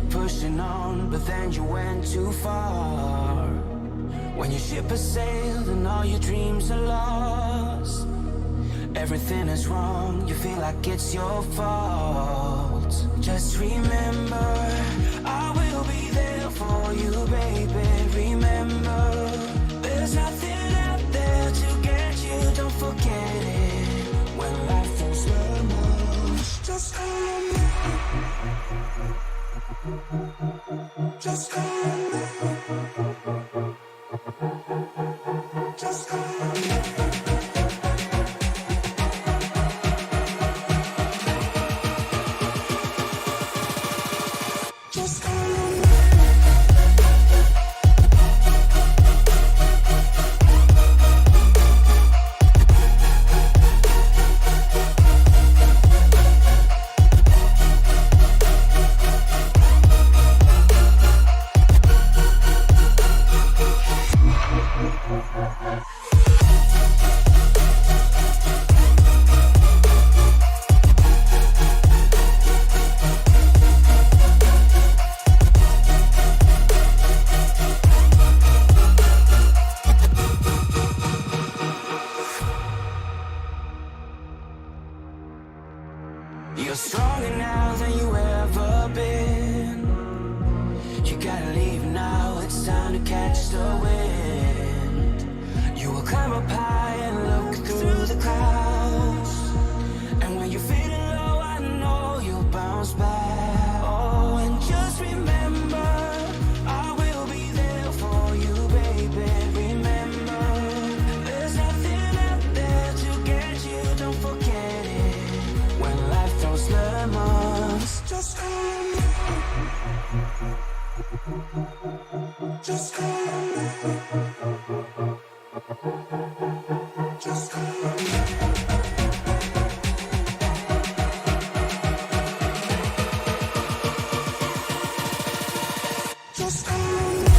pushing on, but then you went too far. When your ship has sailed and all your dreams are lost, everything is wrong, you feel like it's your fault. Just remember, I will be there for you, baby. Remember, there's nothing out there to get you, don't forget it. When life throws lemons, just call on me. Just call on me. Just call on me. You're stronger now than you ever been. You gotta leave now, it's time to catch the wind. You will climb up high and look through the clouds, and when you're feeling low, I know you'll bounce back. Oh, and just remember, I will be there for you, baby. Remember, there's nothing out there to get you, don't forget it. When life throws lemons, just call on me. Just call on me. Just call on me. Just call on me.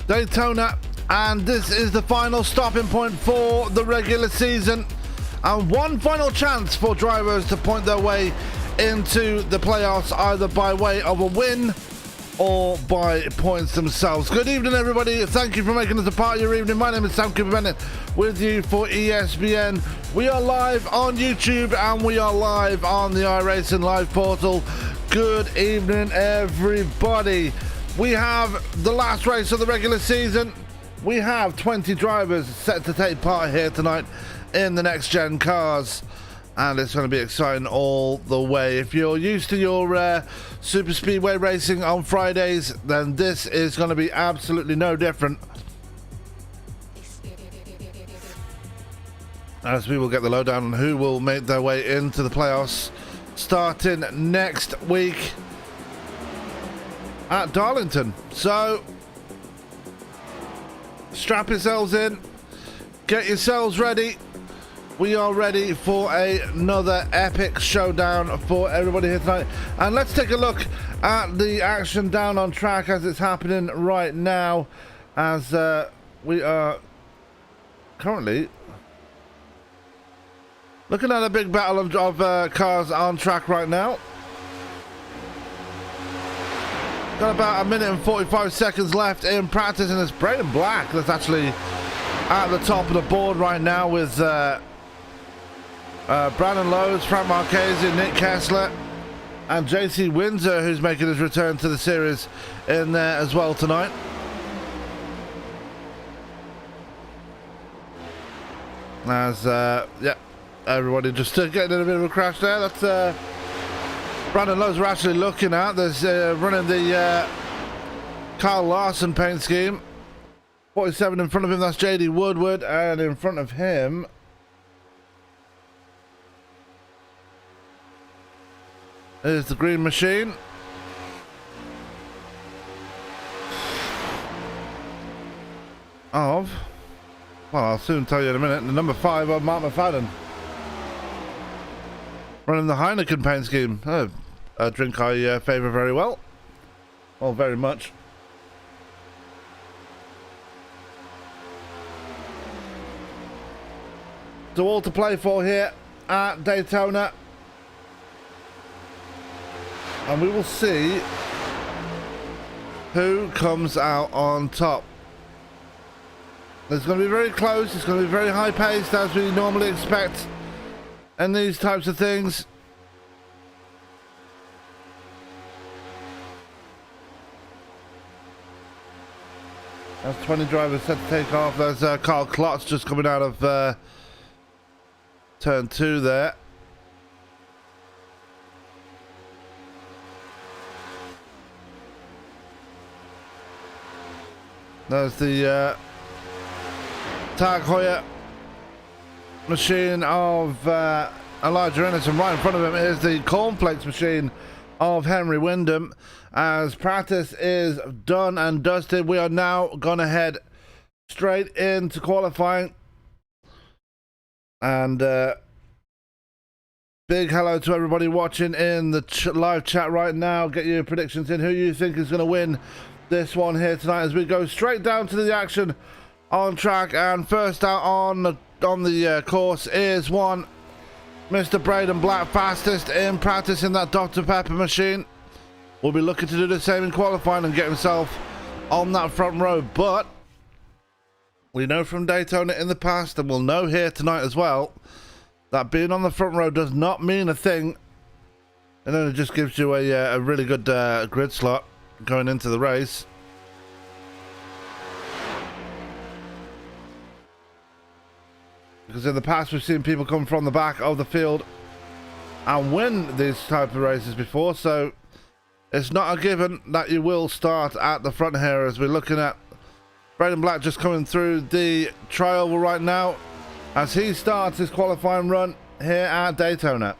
Daytona, and this is the final stopping point for the regular season, and one final chance for drivers to point their way into the playoffs, either by way of a win or by points themselves. Good evening, everybody. Thank you for making us a part of your evening. My name is Sam Cooper Bennett with you for ESPN. We are live on YouTube and we are live on the iRacing Live portal. Good evening, everybody. We have the last race of the regular season. We have 20 drivers set to take part here tonight in the next gen cars, and it's going to be exciting all the way. If you're used to your super speedway racing on Fridays, then this is going to be absolutely no different, as we will get the lowdown on who will make their way into the playoffs starting next week at Darlington. So strap yourselves in, get yourselves ready. We are ready for another epic showdown for everybody here tonight, and let's take a look at the action down on track as it's happening right now, as we are currently looking at a big battle of cars on track right now. Got about a minute and 45 seconds left in practice, and it's Braden Black that's actually at the top of the board right now with Brandon Lowe's, Frank Marchese, Nick Kessler, and JC Windsor, who's making his return to the series in there as well tonight. As yeah, everybody just getting in a bit of a crash there. That's Brandon Lowe's we're actually looking at. There's running the Kyle Larson paint scheme. 47 in front of him, that's JD Woodward, and in front of him is the green machine. Well, I'll soon tell you in a minute. The number 5 of Mark McFadden, running the Heineken paint scheme. A drink I favour very well. Well, very much. So all to play for here at Daytona. And we will see who comes out on top. It's going to be very close. It's going to be very high paced, as we normally expect in these types of things. That's 20 drivers set to take off. There's Carl Klotz just coming out of turn 2 there. There's the Tag Heuer machine of Elijah Ennis, and right in front of him is the Cornflakes machine of Henry Windham. As practice is done and dusted, we are now going to head straight into qualifying. And big hello to everybody watching in the live chat right now. Get your predictions in, who you think is going to win this one here tonight, as we go straight down to the action on track. And first out on the course is one Mr. Braden Black, fastest in practice in that Dr. Pepper machine. Will be looking to do the same in qualifying and get himself on that front row, but we know from Daytona in the past, and we'll know here tonight as well, that being on the front row does not mean a thing. And then it just gives you a really good grid slot going into the race. Because in the past we've seen people come from the back of the field and win these type of races before, so it's not a given that you will start at the front here, as we're looking at Braden Black just coming through the trioval right now as he starts his qualifying run here at Daytona.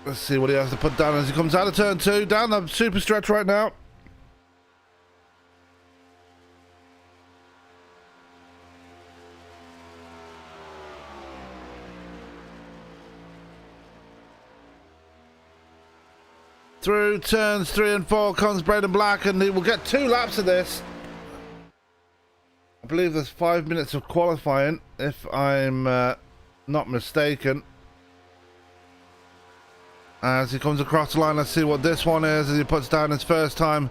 Let's see what he has to put down as he comes out of turn 2, down the super stretch right now. Through turns 3 and 4 comes Braden Black, and he will get 2 laps of this. I believe there's 5 minutes of qualifying, if I'm not mistaken. As he comes across the line, let's see what this one is as he puts down his first time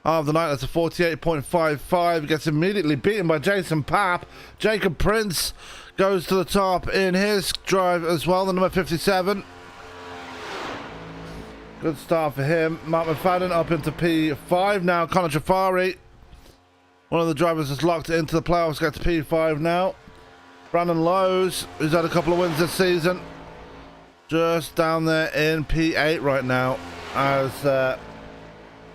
of the night. That's a 48.55. He gets immediately beaten by Jason Papp. Jacob Prince goes to the top in his drive as well, the number 57. Good start for him. Mark McFadden up into P5 now. Connor Jafari, one of the drivers that's locked into the playoffs, gets P5 now. Brandon Lowe's, who's had a couple of wins this season, just down there in P8 right now. As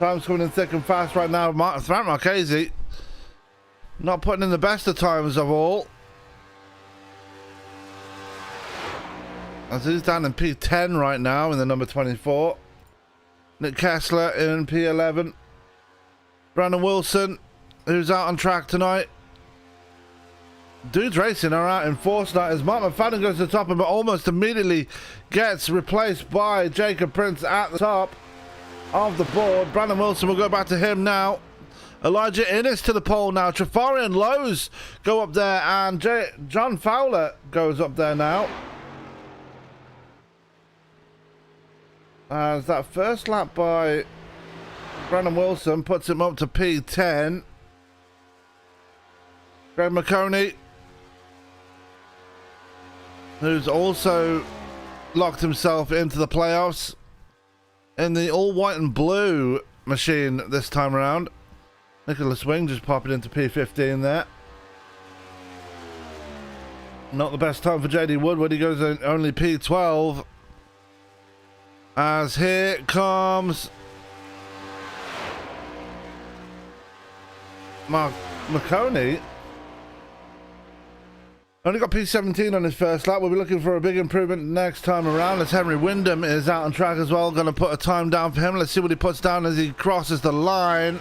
time's coming in thick and fast right now. Frank Marchese not putting in the best of times of all, as he's down in P10 right now in the number 24. Nick Kessler in P11. Brandon Wilson, who's out on track tonight. Dudes Racing are out in force tonight as Mark McFadden goes to the top and almost immediately gets replaced by Jacob Prince at the top of the board. Brandon Wilson will go back to him now. Elijah Innes to the pole now. Trafari and Lowe's go up there, and John Fowler goes up there now. As that first lap by Brandon Wilson puts him up to P10. Greg McConey, who's also locked himself into the playoffs in the all white and blue machine this time around. Nicholas Wing just popping into P15 there. Not the best time for JD Woodward. He goes in only P12. As here comes Mark McConey. Only got P17 on his first lap. We'll be looking for a big improvement next time around, as Henry Wyndham is out on track as well. Going to put a time down for him. Let's see what he puts down as he crosses the line.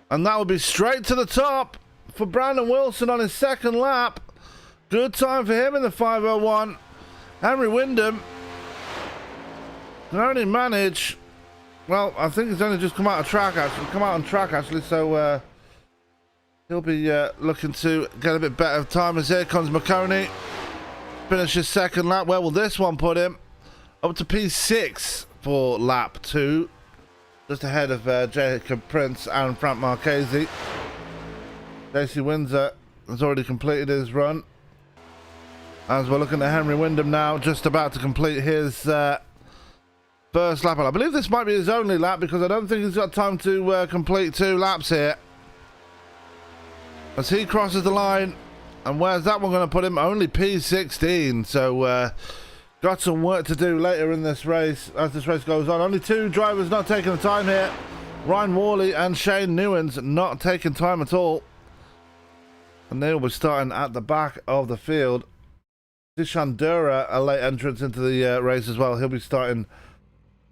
And that will be straight to the top for Brandon Wilson on his second lap. Good time for him in the 5:01. Henry Wyndham can only manage, well, I think he's only just come out on track actually, so he'll be looking to get a bit better time. As here comes McConey, finishes second lap. Where will this one put him? Up to P6 for lap 2, just ahead of Jacob Prince and Frank Marchese. JC Windsor has already completed his run, as we're looking at Henry Wyndham now, just about to complete his first lap. I believe this might be his only lap, because I don't think he's got time to complete 2 laps here. As he crosses the line, and where's that one going to put him? Only P16. So got some work to do later in this race as this race goes on. Only 2 drivers not taking the time here. Ryan Worley and Shane Newens not taking time at all. And they will be starting at the back of the field. Dishandura, a late entrance into the race as well. He'll be starting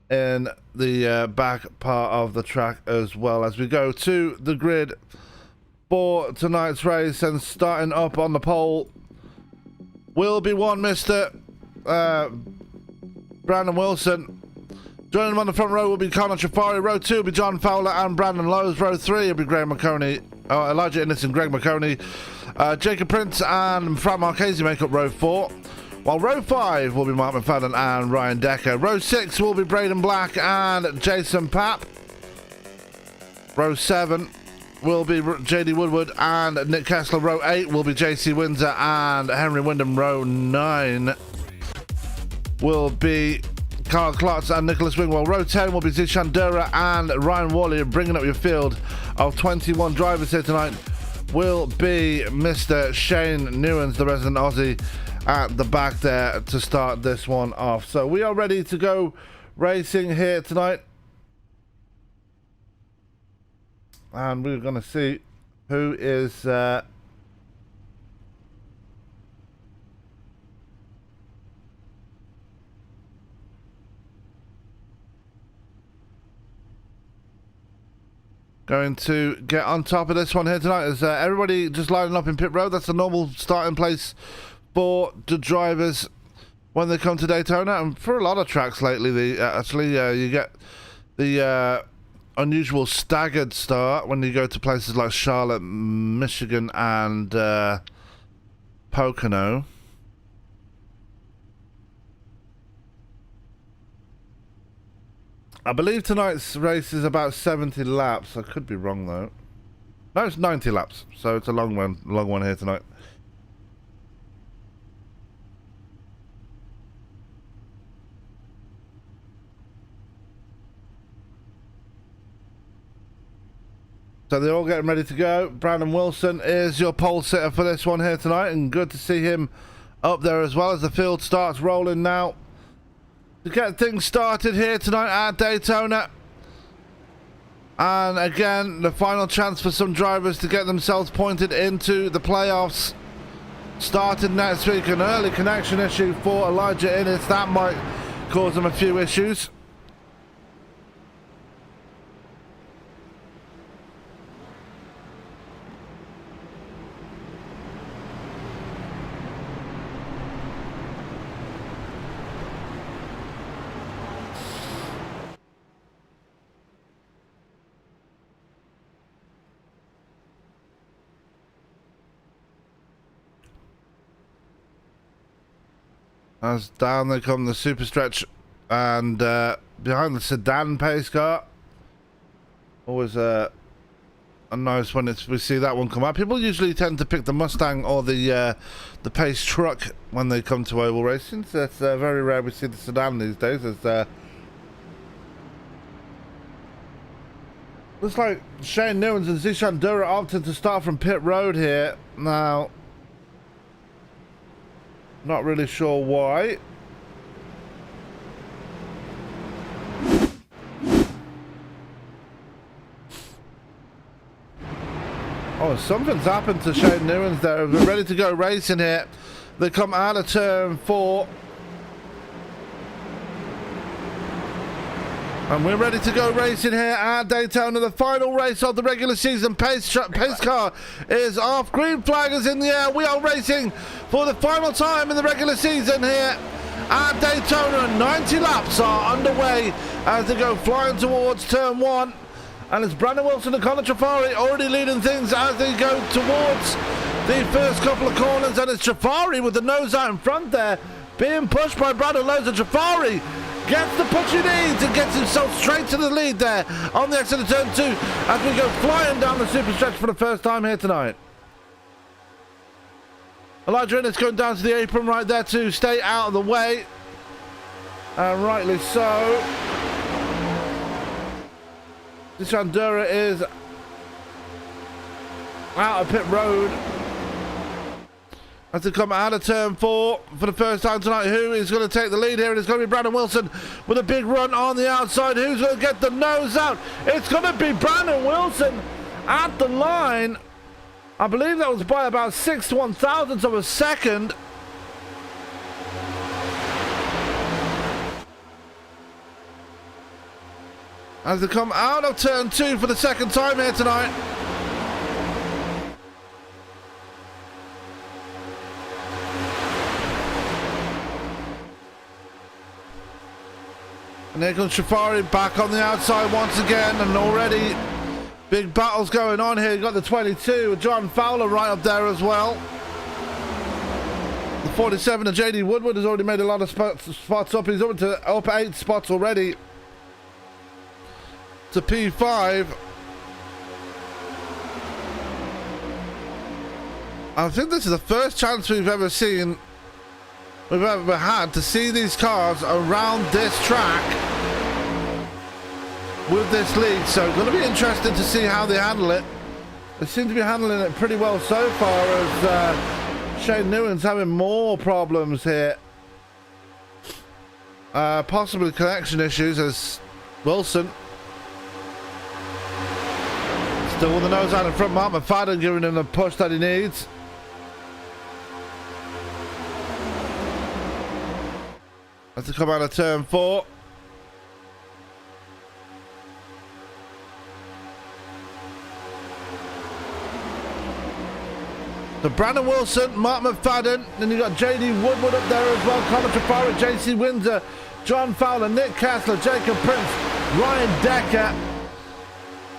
in the back part of the track as well, as we go to the grid for tonight's race. And starting up on the pole will be one Mr. Brandon Wilson. Joining him on the front row will be Connor Trafari. Row 2 will be John Fowler and Brandon Lowe's. Row 3 will be Greg McConey, Elijah Innes and Greg McConey. Jacob Prince and Frank Marchese make up row 4. While row 5 will be Mark McFadden and Ryan Decker. Row 6 will be Braden Black and Jason Papp. Row 7 will be JD Woodward and Nick Kessler. Row 8 will be JC Windsor and Henry Wyndham. Row 9 will be Carl Klotz and Nicholas Wing. While row 10 will be Zishandura and Ryan Worley. Bringing up your field of 21 drivers here tonight will be Mr. Shane Newens, the resident Aussie, at the back there to start this one off. So we are ready to go racing here tonight, and we're going to see who is going to get on top of this one here tonight. Is everybody just lining up in pit road? That's the normal starting place for the drivers when they come to Daytona, and for a lot of tracks lately, you get the unusual staggered start when you go to places like Charlotte, Michigan, and Pocono. I believe tonight's race is about 70 laps. I could be wrong though. No, it's 90 laps, so it's a long one here tonight. So they're all getting ready to go. Brandon Wilson is your pole sitter for this one here tonight, and good to see him up there as well as the field starts rolling now. To get things started here tonight at Daytona. And again, the final chance for some drivers to get themselves pointed into the playoffs. Started next week, an early connection issue for Elijah Innes. That might cause him a few issues. As down they come the super stretch, and behind the sedan pace car. Always a nice one. We see that one come up. People usually tend to pick the Mustang or the pace truck when they come to oval racing. So it's very rare we see the sedan these days. Looks like Shane Newens and Zishan Dura opted to start from pit road here. Now, not really sure why. Oh, something's happened to Shane Newens there. We're ready to go racing here. They come out of turn 4. And we're ready to go racing here at Daytona. The final race of the regular season. Pace car is off. Green flag is in the air. We are racing for the final time in the regular season here at Daytona. 90 laps are underway as they go flying towards turn 1. And it's Brandon Wilson and Connor Trafari already leading things as they go towards the first couple of corners. And it's Trafari with the nose out in front there, being pushed by Brandon Lowe's. And Trafari gets the push he needs and gets himself straight to the lead there on the exit of turn 2 as we go flying down the super stretch for the first time here tonight. Elijah Innes going down to the apron right there to stay out of the way. And rightly so. This Andorra is out of pit road as they come out of turn 4 for the first time tonight. Who is going to take the lead here? And it's going to be Brandon Wilson with a big run on the outside. Who's going to get the nose out? It's going to be Brandon Wilson at the line. I believe that was by about 6/1000th of a second. As they come out of turn 2 for the second time here tonight. And here comes Trafari back on the outside once again, and already big battles going on here. You've got the 22 with John Fowler right up there as well. The 47 of JD Woodward has already made a lot of spots up. He's up 8 spots already to P5. I think this is the first chance we've ever had to see these cars around this track with this lead, so it's going to be interesting to see how they handle it. They seem to be handling it pretty well so far, as Shane Newens having more problems here, possibly connection issues, as Wilson still with the nose out in front. Mark McFadden giving him the push that he needs. As they come out of turn 4. So Brandon Wilson, Mark McFadden, then you got JD Woodward up there as well, Connor Trafari, JC Windsor, John Fowler, Nick Kessler, Jacob Prince, Ryan Decker,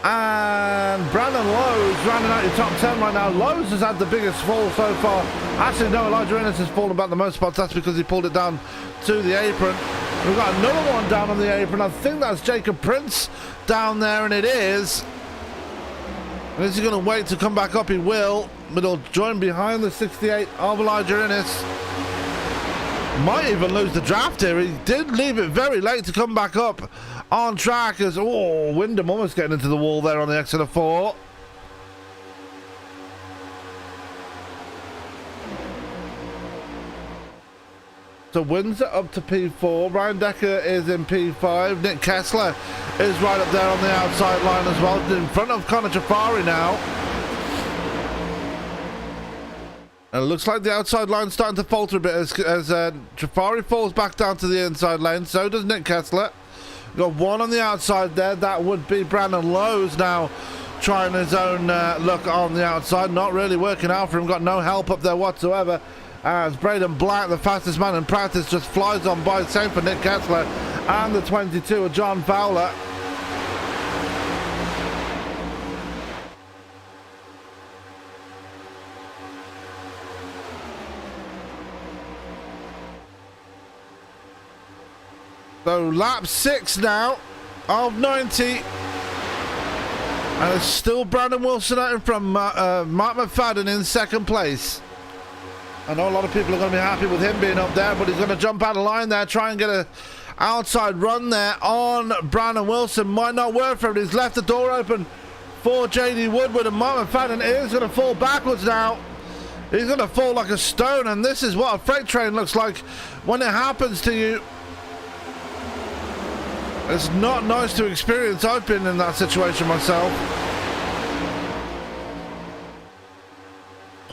and Brandon Lowe's rounding out your top 10 right now. Lowe's has had the biggest fall so far. Actually, no, Elijah Innes has fallen back the most spots. That's because he pulled it down to the apron. We've got another one down on the apron. I think that's Jacob Prince down there, and it is. And is he going to wait to come back up? He will, but he'll join behind the 68 of Elijah Innes. Might even lose the draft here. He did leave it very late to come back up on track as, oh, Wyndham almost getting into the wall there on the exit of 4. So Windsor up to P4. Ryan Decker is in P5. Nick Kessler is right up there on the outside line as well, in front of Connor Trafari now. And it looks like the outside line's starting to falter a bit as Trafari falls back down to the inside lane. So does Nick Kessler. Got one on the outside there. That would be Brandon Lowe's now trying his own look on the outside. Not really working out for him. Got no help up there whatsoever. As Braden Black, the fastest man in practice, just flies on by. Same for Nick Kessler and the 22 of John Fowler. So lap 6 now of 90. And it's still Brandon Wilson out in front. Mark McFadden in second place. I know a lot of people are going to be happy with him being up there, but he's going to jump out of line there, try and get a outside run there on Brandon Wilson. Might not work for him. He's left the door open for JD Woodward, and Mark McFadden is going to fall backwards now. He's going to fall like a stone, and this is what a freight train looks like when it happens to you. It's not nice to experience. I've been in that situation myself.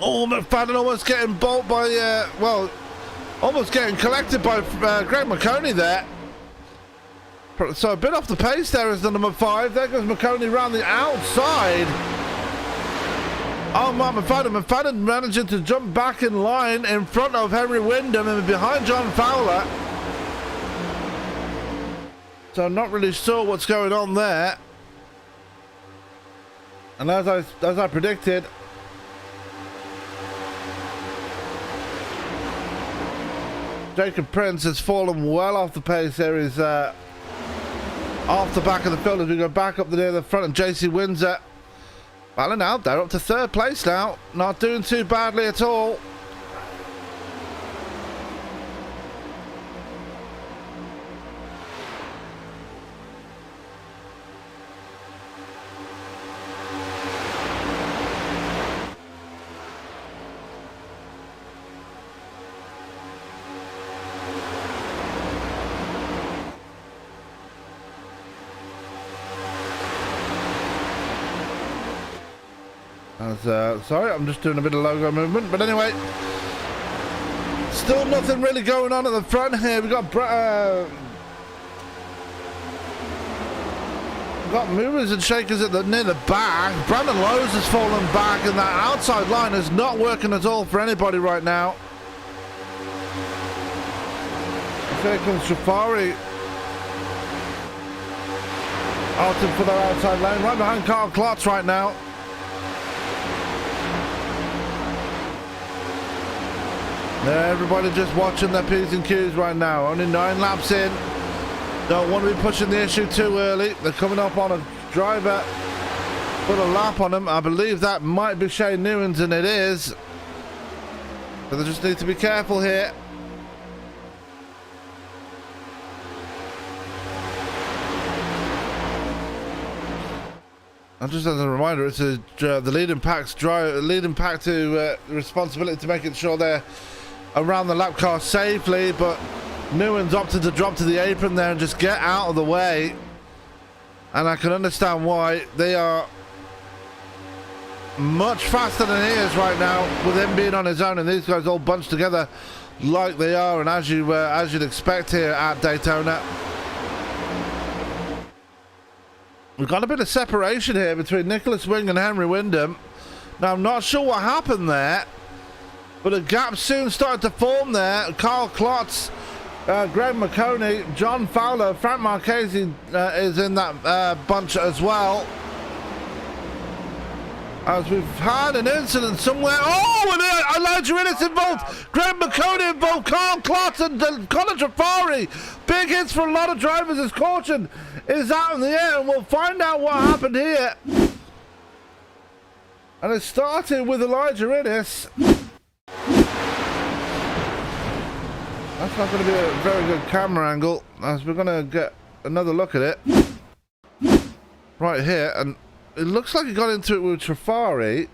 Oh, McFadden almost getting bowled by, well, almost getting collected by Greg McConey there. So a bit off the pace there is the number 5. There goes McConey round the outside. Oh, Mark McFadden. McFadden managing to jump back in line in front of Henry Wyndham and behind John Fowler. So I'm not really sure what's going on there. And as I predicted, Jacob Prince has fallen well off the pace there. He's off the back of the field as we go back up near the front. And JC Windsor battling out there up to 3rd place now. Not doing too badly at all. Sorry, I'm just doing a bit of logo movement, but anyway, still nothing really going on at the front here. We've got movers and shakers at near the back. Brandon Lowe's has fallen back, and that outside line is not working at all for anybody right now. Here comes Trafari. Alton for their outside lane, right behind Carl Klotz right now. Everybody just watching their P's and Q's right now. Only 9 laps in. Don't want to be pushing the issue too early. They're coming up on a driver. Put a lap on him. I believe that might be Shane Newens, and it is. But they just need to be careful here. And just as a reminder, it's the leading pack to responsibility to making sure they're around the lap car safely, but Newens opted to drop to the apron there and just get out of the way. And I can understand why. They are much faster than he is right now with him being on his own, and these guys all bunched together like they are, and as you'd expect here at Daytona. We've got a bit of separation here between Nicholas Wing and Henry Wyndham. Now, I'm not sure what happened there. But a gap soon started to form there. Carl Klotz, Greg McConey, John Fowler, Frank Marchese is in that bunch as well. As we've had an incident somewhere. Oh, and Elijah Innes involved. Greg McConey involved. Carl Klotz and Connor Trafari. Big hits for a lot of drivers as caution is out in the air. And we'll find out what happened here. And it started with Elijah Innes. That's not going to be a very good camera angle, as we're going to get another look at it right here. And it looks like he got into it with Trafari.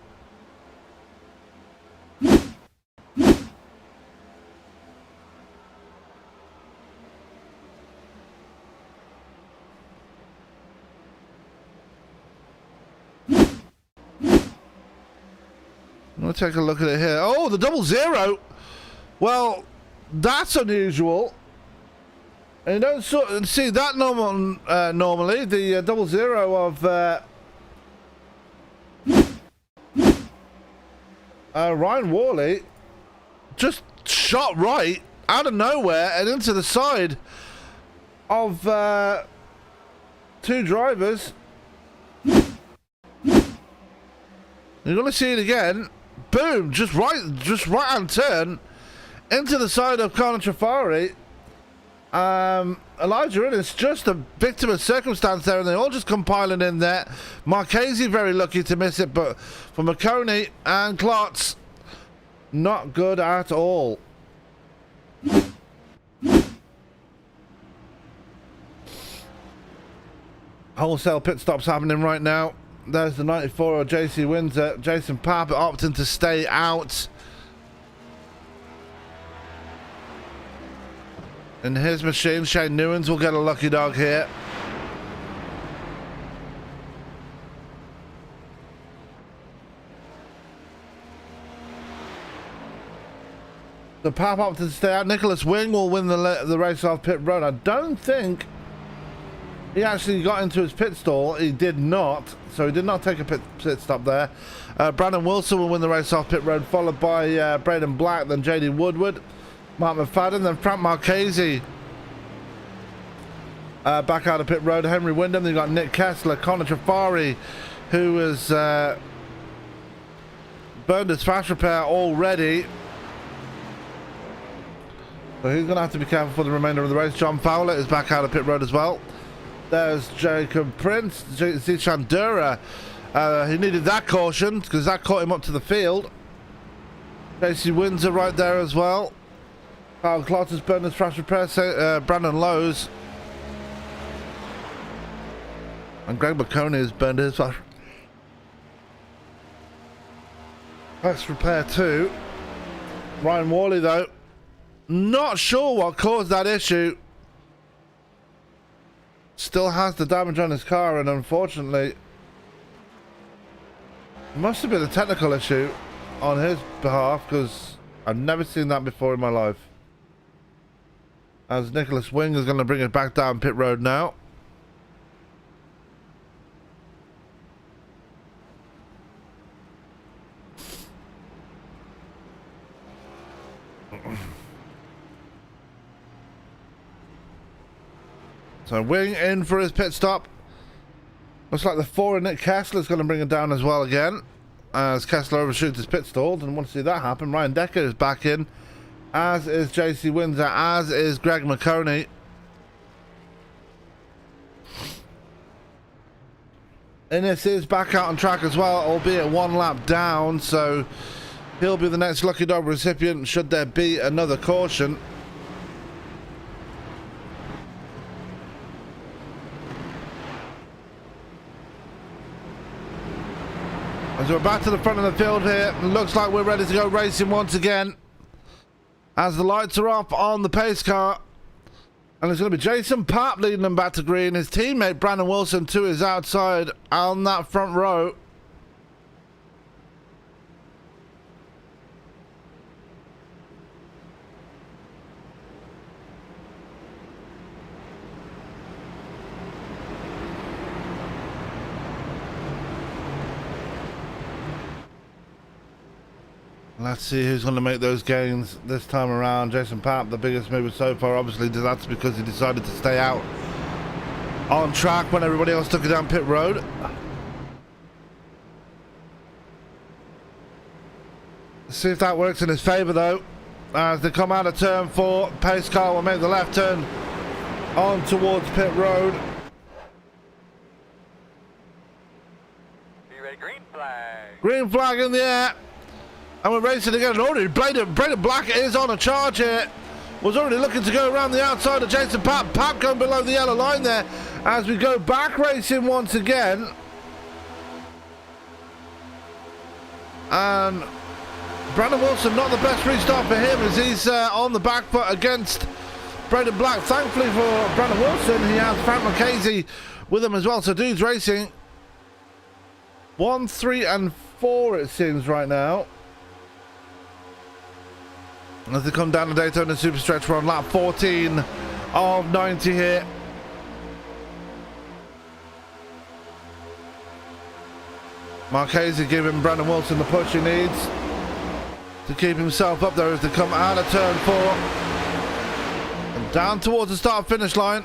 We'll take a look at it here. Oh, the 0-0. Well, that's unusual. And you don't see that normally. The 0-0 of Ryan Worley just shot right out of nowhere and into the side of two drivers. You're going to see it again. Boom! Just right hand turn into the side of Connor Trafari. Elijah Innes just a victim of circumstance there, and they all just come piling in there. Marchese very lucky to miss it, but for McConey and Klotz, not good at all. Wholesale pit stops happening right now. There's the 94 of JC Windsor. Jason Papp opting to stay out. In his machine, Shane Newens will get a lucky dog here. The Papp opted to stay out. Nicholas Wing will win the race off pit road. I don't think he actually got into his pit stall. He did not. So he did not take a pit stop there. Brandon Wilson will win the race off pit road, followed by Braden Black, then JD Woodward, Mark McFadden, then Frank Marchese. Back out of pit road, Henry Wyndham. Then you got Nick Kessler, Connor Trafari, who has burned his fast repair already. So he's going to have to be careful for the remainder of the race. John Fowler is back out of pit road as well. There's Jacob Prince, Zishan Dura. He needed that caution because that caught him up to the field. JC Windsor right there as well. Carl Klotz has burned his fast repair. Brandon Lowe's. And Greg McConey has burned his fast repair too. Ryan Worley though, not sure what caused that issue. Still has the damage on his car, and unfortunately must have been a technical issue on his behalf, because I've never seen that before in my life. As Nicholas Wing is going to bring it back down pit road now. So Wing in for his pit stop. Looks like the 4 of Nick Kessler is going to bring it down as well again, as Kessler overshoots his pit stall. Didn't want to see that happen. Ryan Decker is back in, as is JC Windsor, as is Greg McConey. Innes is back out on track as well, albeit 1 lap down, so he'll be the next lucky dog recipient should there be another caution. As we're back to the front of the field here, looks like we're ready to go racing once again. As the lights are off on the pace car. And it's going to be Jason Papp leading them back to green. His teammate Brandon Wilson to his outside on that front row. Let's see who's going to make those gains this time around. Jason Papp, the biggest mover so far. Obviously, that's because he decided to stay out on track when everybody else took it down pit road. Let's see if that works in his favor, though. As they come out of turn 4, pace car will make the left turn on towards pit road. Be ready, green flag. Green flag in the air. And we're racing again. And already Braden Black is on a charge here. Was already looking to go around the outside of Jason Papp. Papp going below the yellow line there as we go back racing once again. And Brandon Wilson, not the best restart for him as he's on the back foot against Braden Black. Thankfully for Brandon Wilson, he has Frank Marchese with him as well. So dudes racing 1, 3, and 4 it seems right now. As they come down the Daytona Super Stretch, we're on lap 14 of 90 here. Marchese giving Brandon Wilson the push he needs to keep himself up there as they come out of turn 4 and down towards the start finish line.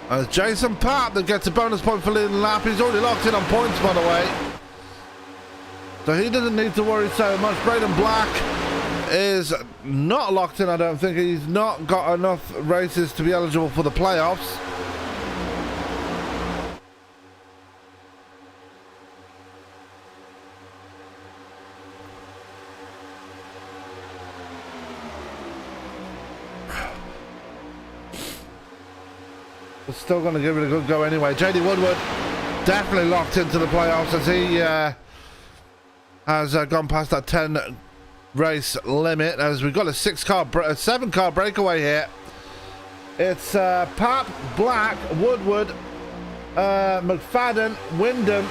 As Jason Papp that gets a bonus point for leading the lap. He's already locked in on points, by the way, so he doesn't need to worry so much. Braden Black is not locked in, I don't think. He's not got enough races to be eligible for the playoffs. We're still going to give it a good go anyway. JD Woodward definitely locked into the playoffs as he has gone past that 10 race limit, as we've got a 7 car breakaway here. It's Papp, Black, Woodward, McFadden, Wyndham,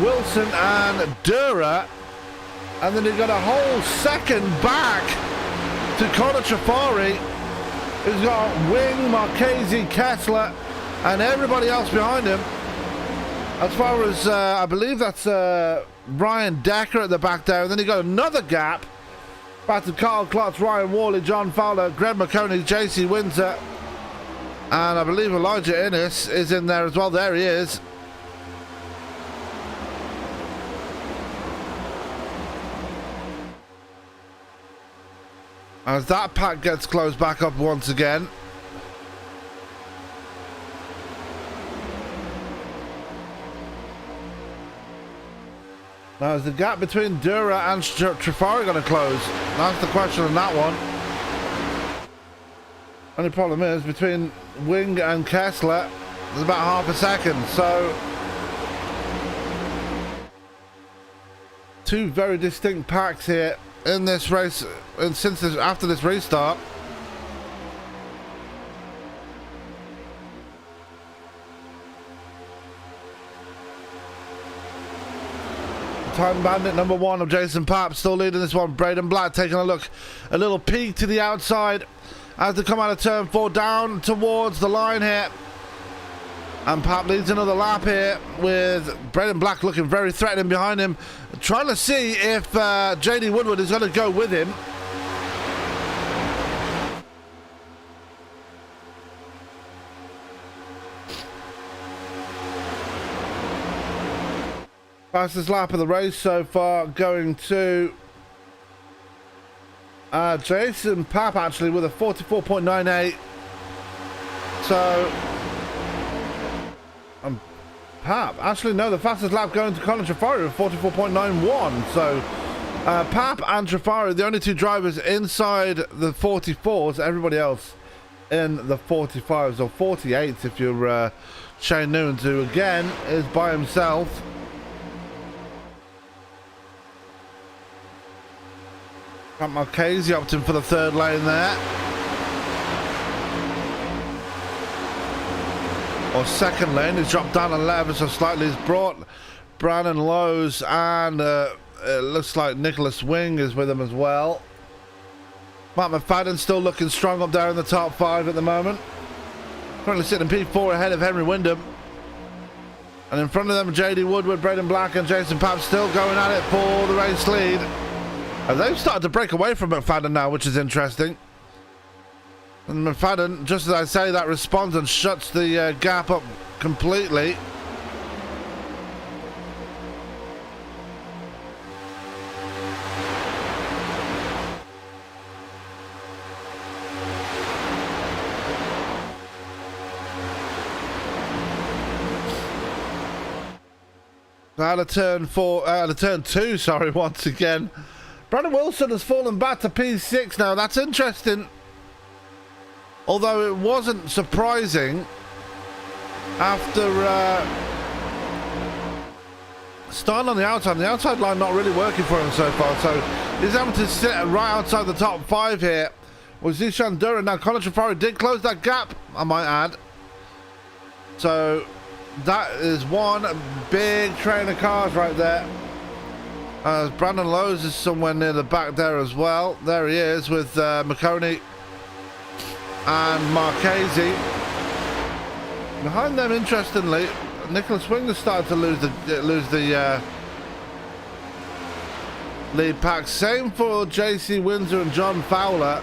Wilson and Dura, and then you've got a whole second back to Connor Trafari, who's got Wing, Marchese, Kessler, and everybody else behind him. As far as, I believe that's Ryan Decker at the back there. And then you got another gap back to Carl Klotz, Ryan Worley, John Fowler, Greg McConey, JC Windsor, and I believe Elijah Innes is in there as well. There he is. As that pack gets closed back up once again. Now, is the gap between Dura and Trafari going to close? That's the question on that one. Only problem is, between Wing and Kessler, there's about half a second. So, two very distinct packs here in this race, and after this restart. Time Bandit number 1 of Jason Papp still leading this one. Braden Black taking a little peek to the outside as they come out of turn 4 down towards the line here. And Papp leads another lap here with Braden Black looking very threatening behind him, trying to see if JD Woodward is going to go with him. Fastest lap of the race so far going to Jason Papp, actually, with a 44.98. So Papp, actually no, the fastest lap going to Colin Trafari with 44.91. So Papp and Trafari, the only two drivers inside the 44s. Everybody else in the 45s or 48s if you're Shane Newens, who again is by himself. Got Marchese opting for the third lane there. Or second lane. He's dropped down 11 so slightly. He's brought Brandon Lowe's and it looks like Nicholas Wing is with him as well. Matt McFadden still looking strong up there in the top 5 at the moment. Currently sitting in P4 ahead of Henry Wyndham. And in front of them, JD Woodward, Braden Black and Jason Papp still going at it for the race lead. And they've started to break away from McFadden now, which is interesting. And McFadden, just as I say that, responds and shuts the gap up completely. Out of turn two, sorry, once again. Brandon Wilson has fallen back to P6 now. That's interesting. Although it wasn't surprising after starting on the outside line not really working for him so far. So he's having to sit right outside the top 5 here with Zishan Duran. Now Conor Trafari did close that gap, I might add. So that is one big train of cars right there. Brandon Lowe's is somewhere near the back there as well. There he is with McConey and Marchese. Behind them, interestingly, Nicholas Winger started to lose the lead pack. Same for JC Windsor and John Fowler.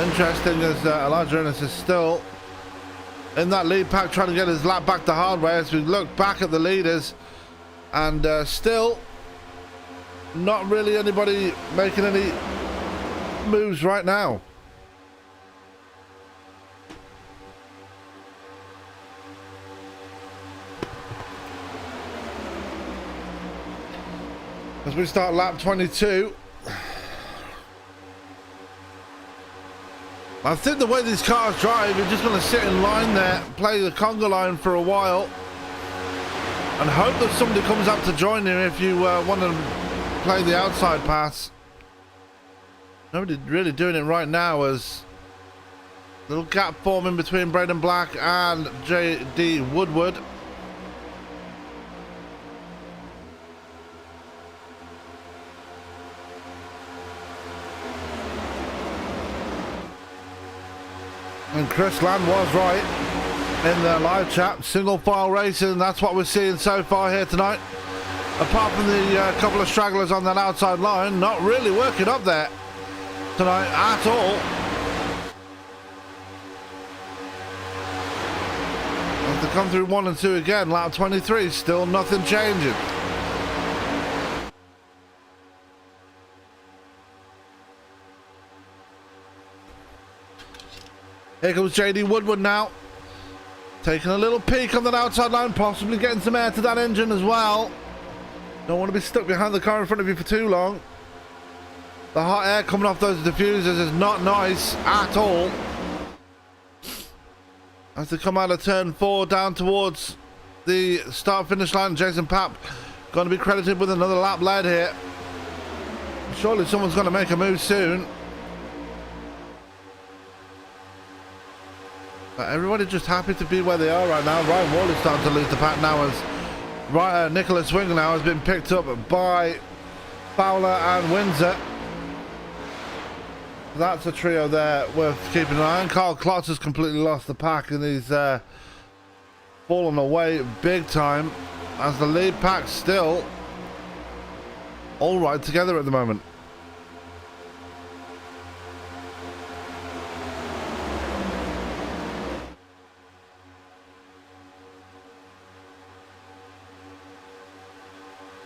Interesting as Elijah Ennis is still in that lead pack trying to get his lap back the hard way as we look back at the leaders, and still not really anybody making any moves right now. As we start lap 22, I think the way these cars drive, you're just going to sit in line there, play the conga line for a while, and hope that somebody comes up to join you if you want to play the outside pass. Nobody really doing it right now, as little gap forming between Braden Black and JD Woodward. And Chris Land was right in the live chat. Single file racing, that's what we're seeing so far here tonight. Apart from the couple of stragglers on that outside line, not really working up there tonight at all. As they come through 1 and 2 again, lap 23, still nothing changing. Here comes JD Woodward now, taking a little peek on that outside line, possibly getting some air to that engine as well. Don't want to be stuck behind the car in front of you for too long. The hot air coming off those diffusers is not nice at all. As they come out of turn 4 down towards the start-finish line, Jason Papp going to be credited with another lap led here. Surely someone's going to make a move soon. Everybody just happy to be where they are right now. Ryan Wall is starting to lose the pack now as Nicholas Winger now has been picked up by Fowler and Windsor. That's a trio there worth keeping an eye on. Carl Klotz has completely lost the pack and he's fallen away big time, as the lead pack still all right together at the moment.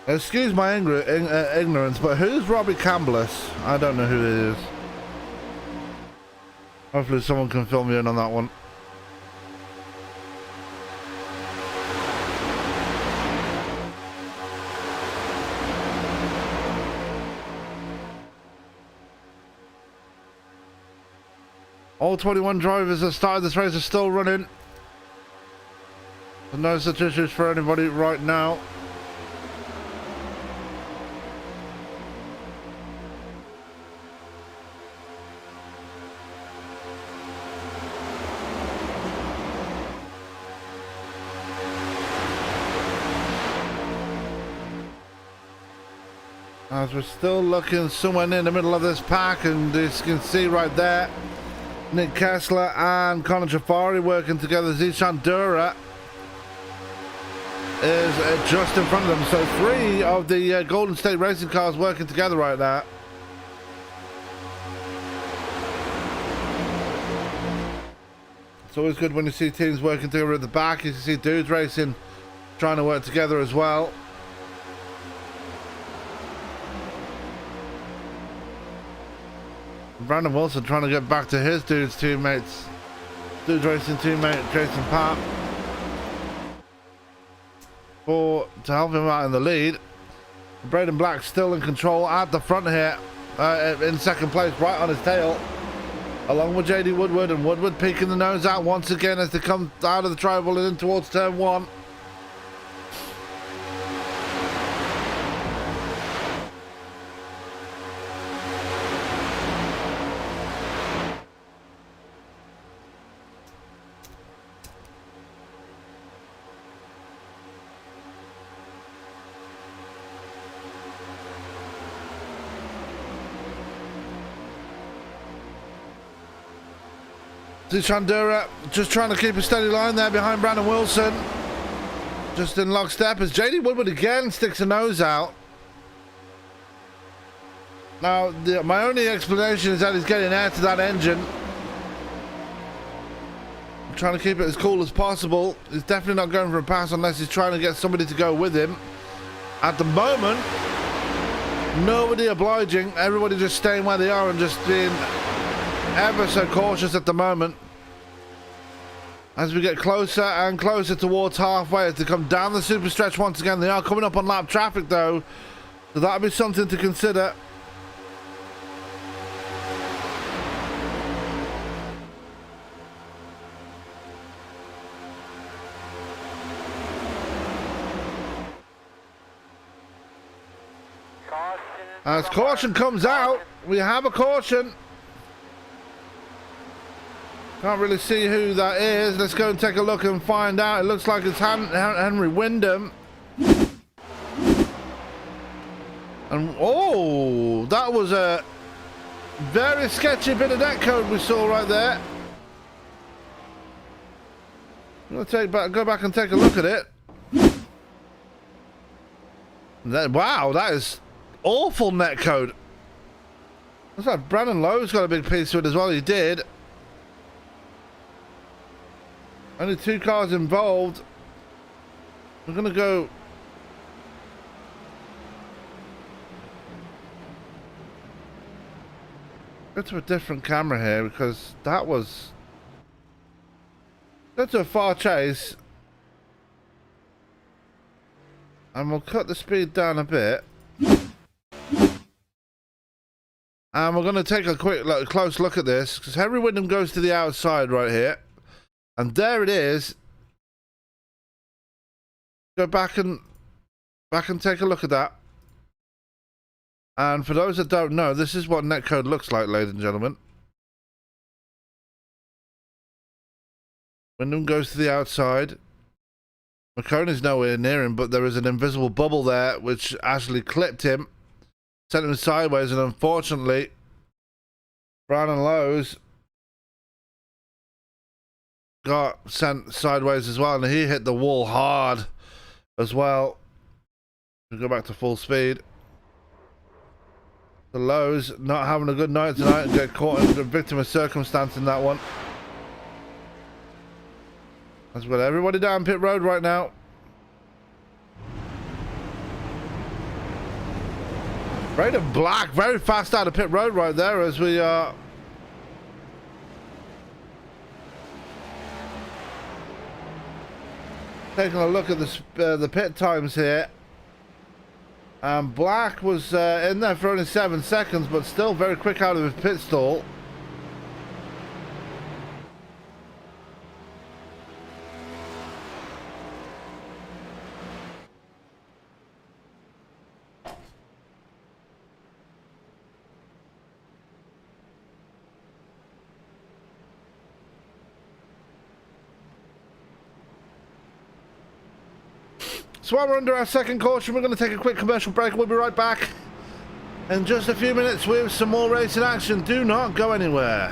Excuse my ignorance, but who's Robbie Campbellis? I don't know who it is. Hopefully someone can fill me in on that one. All 21 drivers that started this race are still running. There's no such issues for anybody right now. As we're still looking somewhere in the middle of this pack, and as you can see right there, Nick Kessler and Conor Trafari working together. Zishan Dura is just in front of them. So 3 of the Golden State Racing cars working together right now. It's always good when you see teams working together at the back. You can see dudes racing, trying to work together as well. Brandon Wilson trying to get back to his dudes teammates. Dudes racing teammate Jason Park to help him out in the lead. Braden Black still in control at the front here, in second place, right on his tail, along with JD Woodward, and Woodward peeking the nose out once again as they come out of the tribal and in towards turn 1. Chandura just trying to keep a steady line there behind Brandon Wilson. Just in lockstep as JD Woodward again sticks a nose out. Now, my only explanation is that he's getting air to that engine. I'm trying to keep it as cool as possible. He's definitely not going for a pass unless he's trying to get somebody to go with him. At the moment, nobody obliging. Everybody just staying where they are and just being ever so cautious at the moment. As we get closer and closer towards halfway as they come down the super stretch once again. They are coming up on lap traffic though, so that'll be something to consider. As caution comes out, we have a caution. Can't really see who that is. Let's go and take a look and find out. It looks like it's Henry Wyndham. And oh, that was a very sketchy bit of netcode we saw right there. I'm gonna go back and take a look at it. Wow, that is awful netcode. Looks like Brandon Lowe's got a big piece to it as well. He did. Only 2 cars involved. We're gonna go. Go to a different camera here because that was. Go to a far chase. And we'll cut the speed down a bit. And we're going to take a close look at this because Henry Wyndham goes to the outside right here. And there it is. Go back and take a look at that. And for those that don't know, this is what netcode looks like, ladies and gentlemen. Wyndham goes to the outside. McConaughey's nowhere near him, but there is an invisible bubble there which actually clipped him, sent him sideways, and unfortunately, Brandon Lowe's got sent sideways as well, and he hit the wall hard as well. We go back to full speed. The Lowe's not having a good night tonight and get caught in the victim of circumstance in that one. That's got everybody down pit road right now. Braden Black very fast out of pit road right there as we are taking a look at the pit times here. And Black was in there for only 7 seconds, but still very quick out of his pit stall. So while we're under our second caution, we're going to take a quick commercial break. We'll be right back in just a few minutes with some more racing action. Do not go anywhere.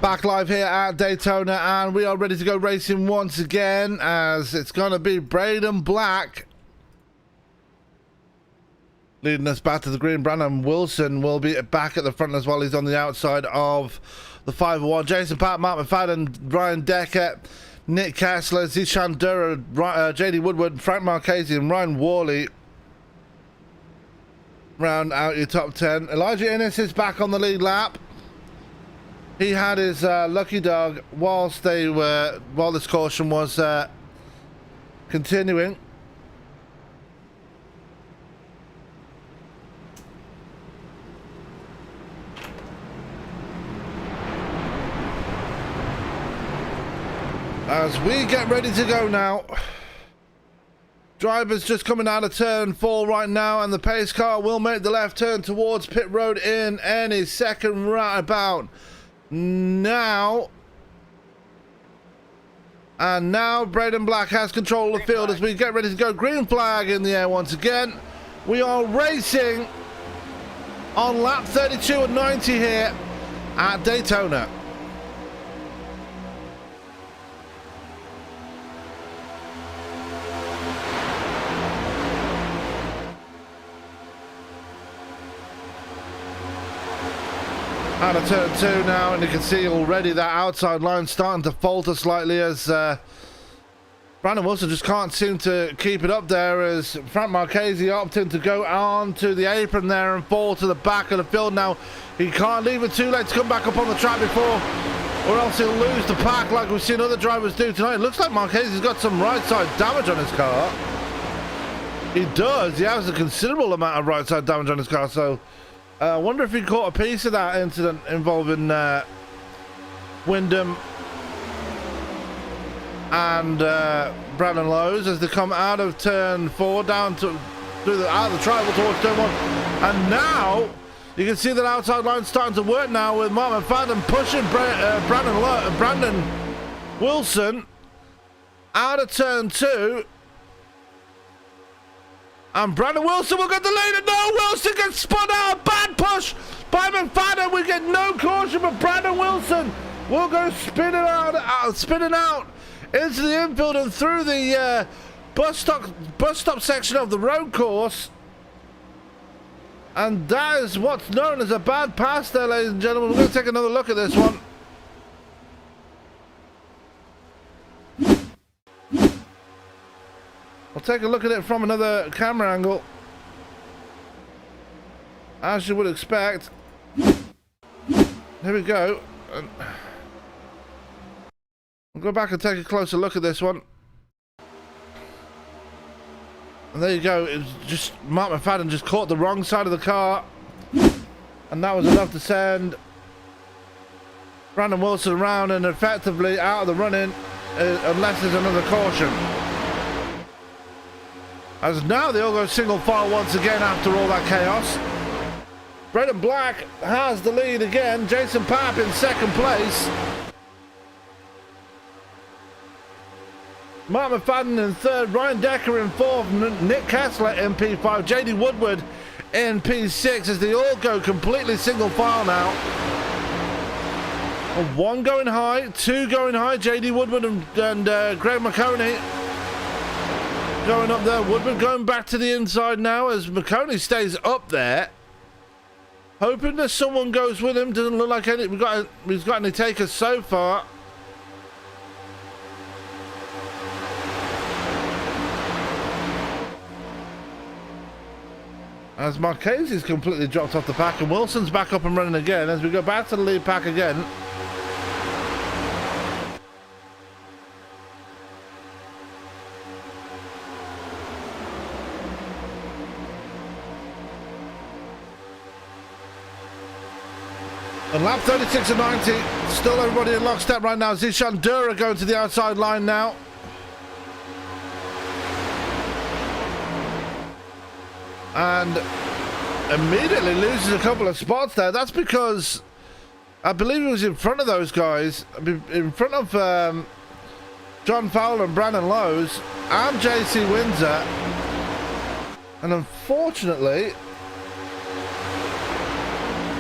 Back live here at Daytona, and we are ready to go racing once again, as it's going to be Braden Black leading us back to the green. Brandon Wilson will be back at the front as well. He's on the outside of the 501. Jason Pat, Mark McFadden, Ryan Decker, Nick Kessler, Zishan Dura, JD Woodward, Frank Marchese, and Ryan Worley round out your top 10. Elijah Innes is back on the lead lap. He had his lucky dog whilst this caution was continuing. As we get ready to go now, driver's just coming out of turn 4 right now, and the pace car will make the left turn towards pit road in any second right about now. And now Braden Black has control of the field as we get ready to go. Green flag in the air once again. We are racing on lap 32 and 90 here at Daytona. Out of turn 2 now, and you can see already that outside line starting to falter slightly as Brandon Wilson just can't seem to keep it up there, as Frank Marchese opting to go on to the apron there and fall to the back of the field. Now he can't leave it too late to come back up on the track before, or else he'll lose the pack like we've seen other drivers do tonight. It looks like Marchese's got some right side damage on his car. He does. He has a considerable amount of right side damage on his car, so I wonder if he caught a piece of that incident involving Wyndham and Brandon Lowes as they come out of turn 4 down to out of the triangle towards turn 1. And now you can see that outside line starting to work now with Mark McFadden pushing Brandon Wilson out of turn 2. And Brandon Wilson will get the lead, and no, Wilson gets spun out. Bad push by McFadden. We get no caution, but Brandon Wilson will go spinning out into the infield and through the bus stop section of the road course. And that is what's known as a bad pass there, ladies and gentlemen. We're going to take another look at this one. I'll take a look at it from another camera angle, as you would expect. Here we go. I'll go back and take a closer look at this one. And there you go. It was just Mark McFadden just caught the wrong side of the car, and that was enough to send Brandon Wilson around and effectively out of the running, unless there's another caution. As now they all go single file once again after all that chaos. Braden Black has the lead again. Jason Papp in second place. Mark McFadden in third. Ryan Decker in fourth. Nick Kessler in P5. JD Woodward in P6 as they all go completely single file now. 1 going high, 2 going high. JD Woodward and Greg McConey going up there. Woodward going back to the inside now as McConey stays up there, hoping that someone goes with him. Doesn't look like he's got any takers so far. As Marchese's completely dropped off the pack, and Wilson's back up and running again as we go back to the lead pack again. And lap 36 and 90, still everybody in lockstep right now. Zishan Dura going to the outside line now. And immediately loses a couple of spots there. That's because I believe he was in front of those guys, in front of John Fowler and Brandon Lowes and JC Windsor. And unfortunately,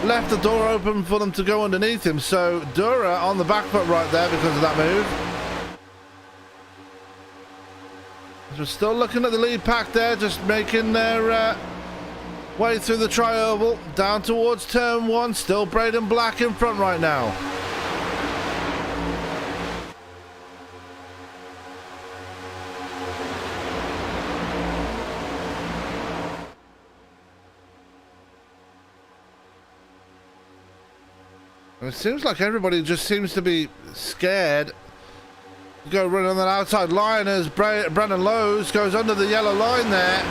left the door open for them to go underneath him. So Dura on the back foot right there because of that move. We're still looking at the lead pack there, just making their way through the tri-oval down towards turn one. Still Braden Black in front right now. And it seems like everybody just seems to be scared to go running on that outside line as Brandon Lowe's goes under the yellow line there.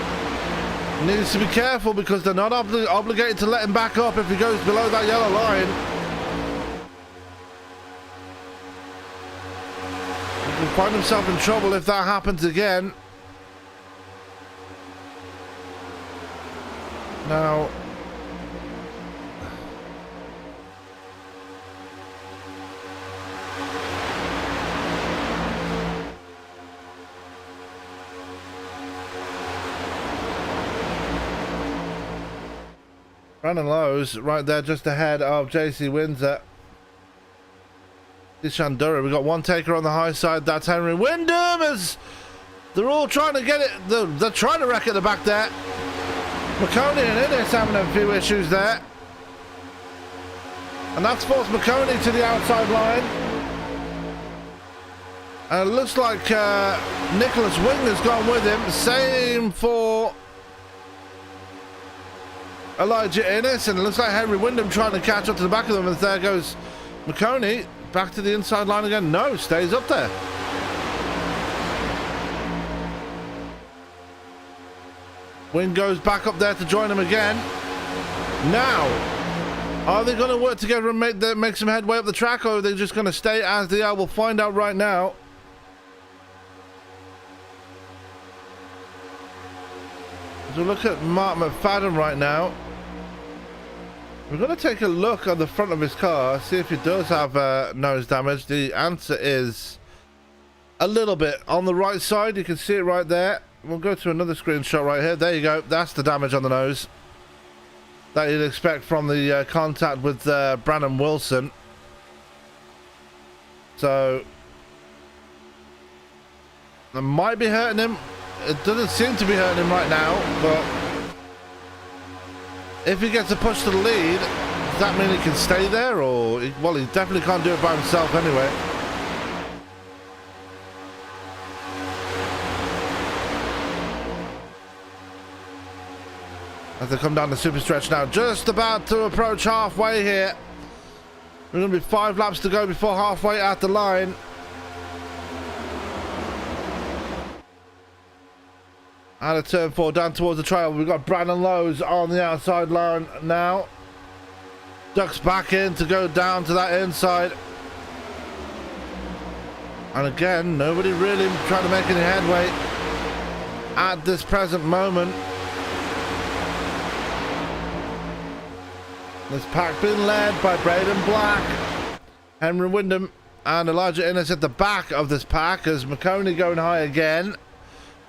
Needs to be careful because they're not obligated to let him back up if he goes below that yellow line. He can find himself in trouble if that happens again. Now, Brandon Lowe's right there just ahead of JC Windsor. Dishan Dura, we've got one taker on the high side, that's Henry Wyndham, as they're all trying to get it, they're trying to wreck at the back there. McConey and Innes having a few issues there. And that's forced McConey to the outside line. And it looks like Nicholas Wigner's gone with him. Same for Elijah Innes, and it looks like Henry Wyndham trying to catch up to the back of them, and there goes McConey back to the inside line again. No, stays up there. Wynn goes back up there to join him again. Now, are they going to work together and make some headway up the track, or are they just going to stay as they are? We'll find out right now. As we look at Mark McFadden right now, we're going to take a look on the front of his car, see if he does have nose damage. The answer is a little bit. On the right side, you can see it right there. We'll go to another screenshot right here. There you go. That's the damage on the nose that you'd expect from the contact with Brandon Wilson. So, that might be hurting him. It doesn't seem to be hurting him right now, but if he gets a push to the lead, does that mean he can stay there? Or, well, he definitely can't do it by himself anyway. As they come down the super stretch now, just about to approach halfway here. There's going to be 5 laps to go before halfway at the line. Out of turn 4 down towards the trail, we've got Brandon Lowe's on the outside line now. Ducks back in to go down to that inside. And again, nobody really trying to make any headway at this present moment. This pack being led by Braden Black, Henry Wyndham, and Elijah Innes at the back of this pack as McConey going high again.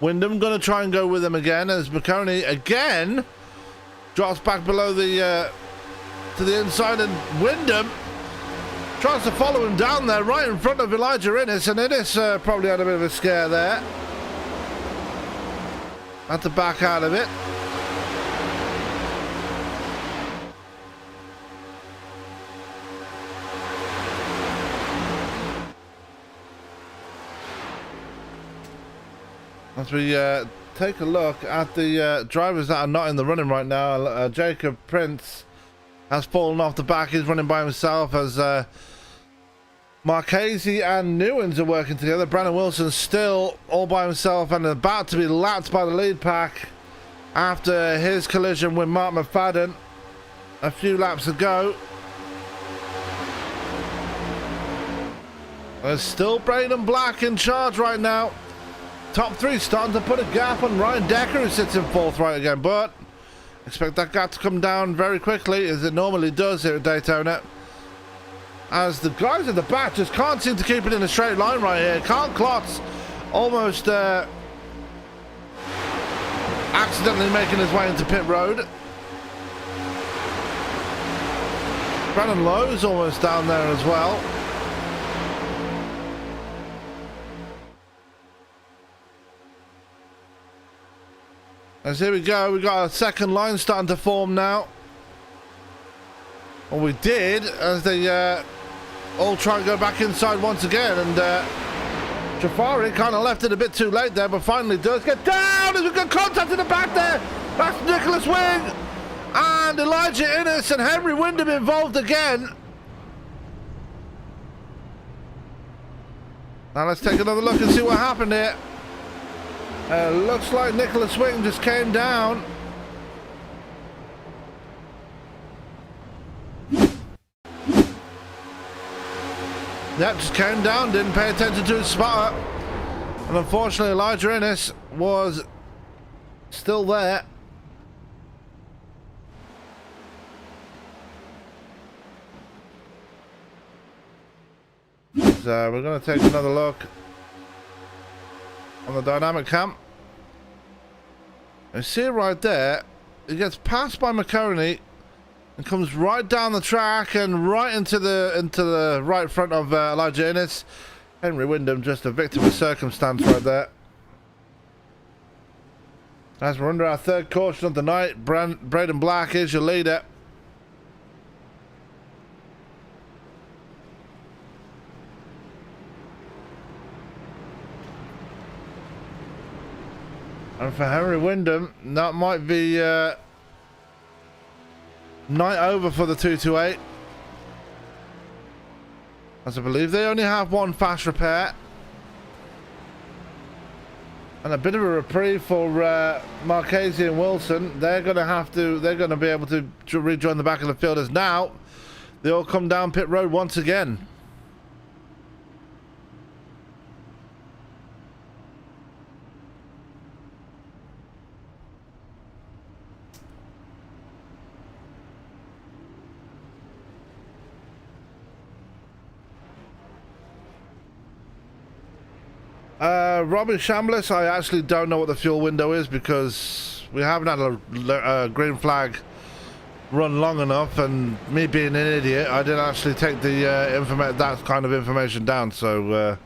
Wyndham going to try and go with him again as McConey again drops back below the to the inside, and Wyndham tries to follow him down there right in front of Elijah Innes, and Innes probably had a bit of a scare there. Had to back out of it. As we take a look at the drivers that are not in the running right now, Jacob Prince has fallen off the back. He's running by himself as Marchese and Newens are working together. Brandon Wilson still all by himself and about to be lapped by the lead pack after his collision with Mark McFadden a few laps ago. There's still Braden Black in charge right now. Top 3 starting to put a gap on Ryan Decker, who sits in 4th right again, but expect that gap to come down very quickly as it normally does here at Daytona, as the guys at the back just can't seem to keep it in a straight line right here. Carl Klotz almost accidentally making his way into pit road. Brandon Lowe's almost down there as well. As here we go, we got a second line starting to form now. Well, we did, as they all try and go back inside once again, and Jafari kind of left it a bit too late there, but finally does get down as we've got contact in the back there. That's Nicholas Wing and Elijah Innes and Henry Wyndham involved again. Now let's take another look and see what happened here. Looks like Nicholas Wing just came down. Yep, just came down, didn't pay attention to his spotter. And unfortunately, Elijah Innes was still there. So we're going to take another look on the dynamic cam. You see it right there. It gets passed by McConaughey and comes right down the track and right into the right front of Elijah Innes. Henry Wyndham just a victim of circumstance right there. As we're under our third caution of the night, Braden Black is your leader. And for Henry Wyndham, that might be night over for the 228. As I believe they only have one fast repair. And a bit of a reprieve for Marchese and Wilson. They're going to be able to rejoin the back of the field as now they all come down pit road once again. Robin Shambliss, I actually don't know what the fuel window is because we haven't had a green flag run long enough, and me being an idiot, I didn't actually take the that kind of information down, so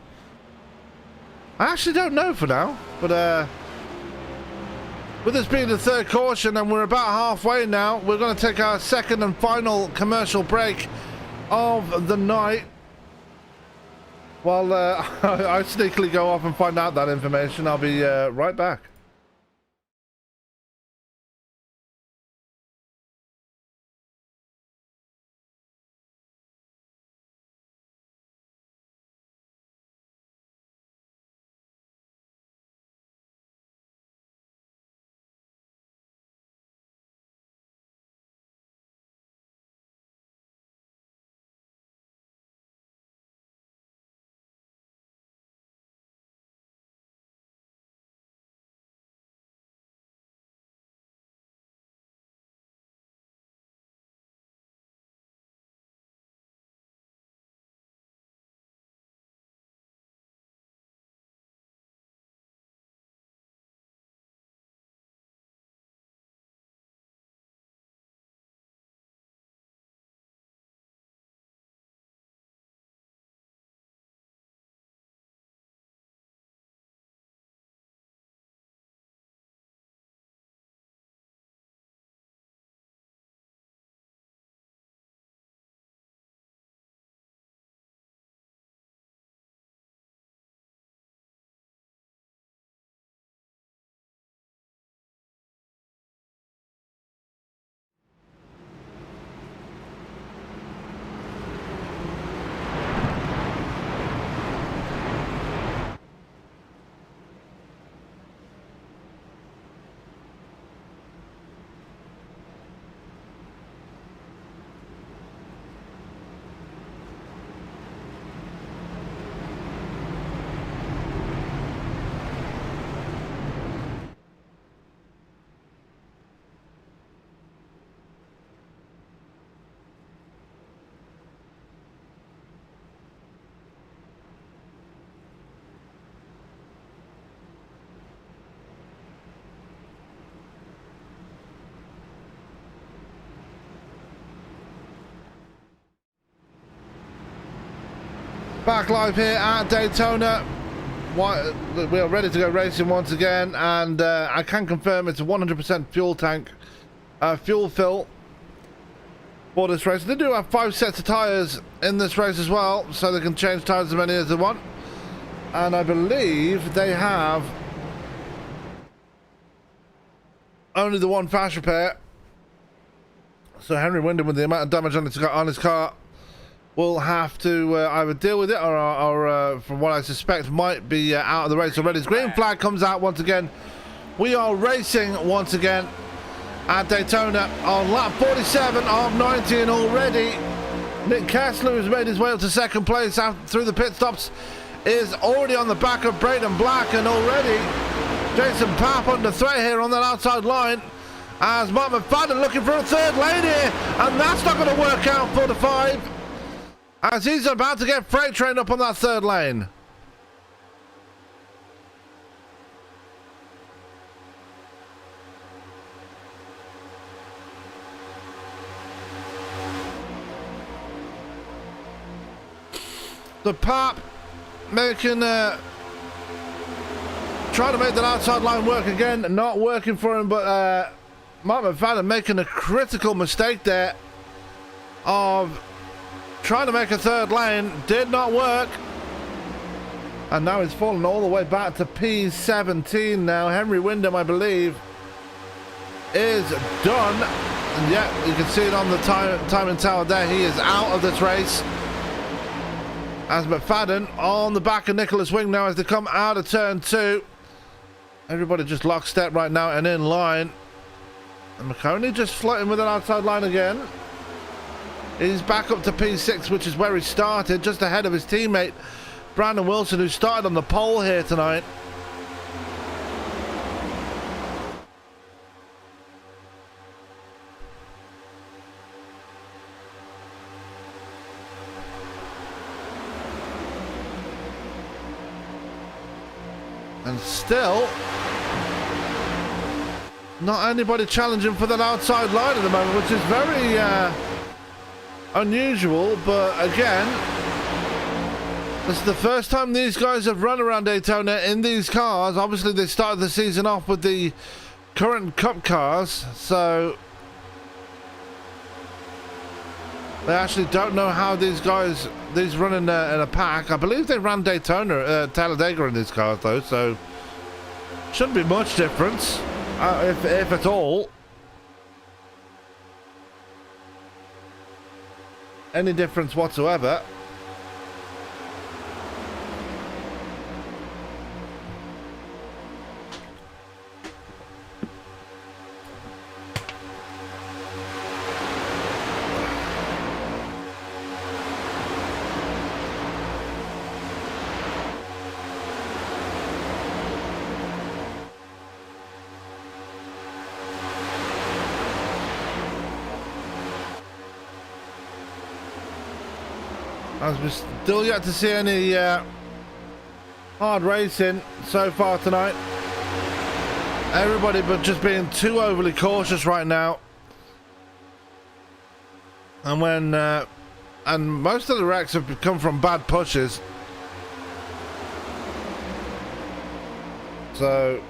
I actually don't know for now. But with this being the third caution and we're about halfway now, we're going to take our second and final commercial break of the night. While I sneakily go off and find out that information, I'll be right back. Back live here at Daytona. We are ready to go racing once again, and I can confirm it's a 100% fuel tank, fuel fill for this race. They do have 5 sets of tyres in this race as well, so they can change tyres as many as they want. And I believe they have only the one fast repair. So Henry Wyndham, with the amount of damage on his car, will have to either deal with it or from what I suspect, might be out of the race already. His green flag comes out once again. We are racing once again at Daytona on lap 47 of 19 already. Nick Kessler has made his way up to second place through the pit stops, is already on the back of Braden Black, and already Jason Papp under threat here on that outside line as Mark McFadden looking for a third lane here, and that's not going to work out for the 5 as he's about to get freight trained up on that third lane. The Papp making trying to make that outside line work again, not working for him, but Mark McFadden making a critical mistake there of trying to make a third lane, did not work, and now he's fallen all the way back to P17 now. Henry Wyndham, I believe, is done, and yeah, you can see it on the timing tower there. He is out of this race as McFadden on the back of Nicholas Wing now as they come out of turn 2. Everybody just lockstep right now and in line, and McConey just floating with an outside line again. He's back up to P6, which is where he started, just ahead of his teammate Brandon Wilson, who started on the pole here tonight. And still not anybody challenging for that outside line at the moment, which is very unusual. But again, this is the first time these guys have run around Daytona in these cars. Obviously they started the season off with the current Cup cars, so they actually don't know how these run in a pack. I believe they ran Daytona, Talladega in these cars though, so shouldn't be much difference, if at all. Any difference whatsoever. As we're still yet to see any hard racing so far tonight. Everybody but just being too overly cautious right now. And when and most of the wrecks have come from bad pushes. So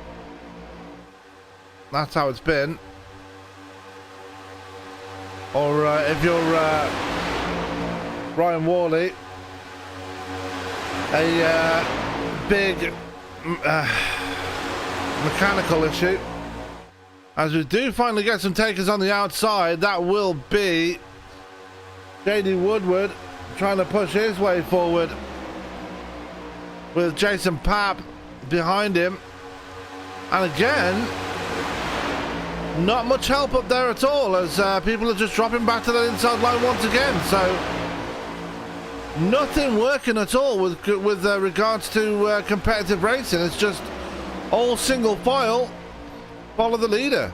that's how it's been. Or if you're Ryan Worley, a big mechanical issue. As we do finally get some takers on the outside, that will be JD Woodward trying to push his way forward with Jason Papp behind him. And again, not much help up there at all, as people are just dropping back to the inside line once again. So nothing working at all with regards to competitive racing. It's just all single file, follow the leader.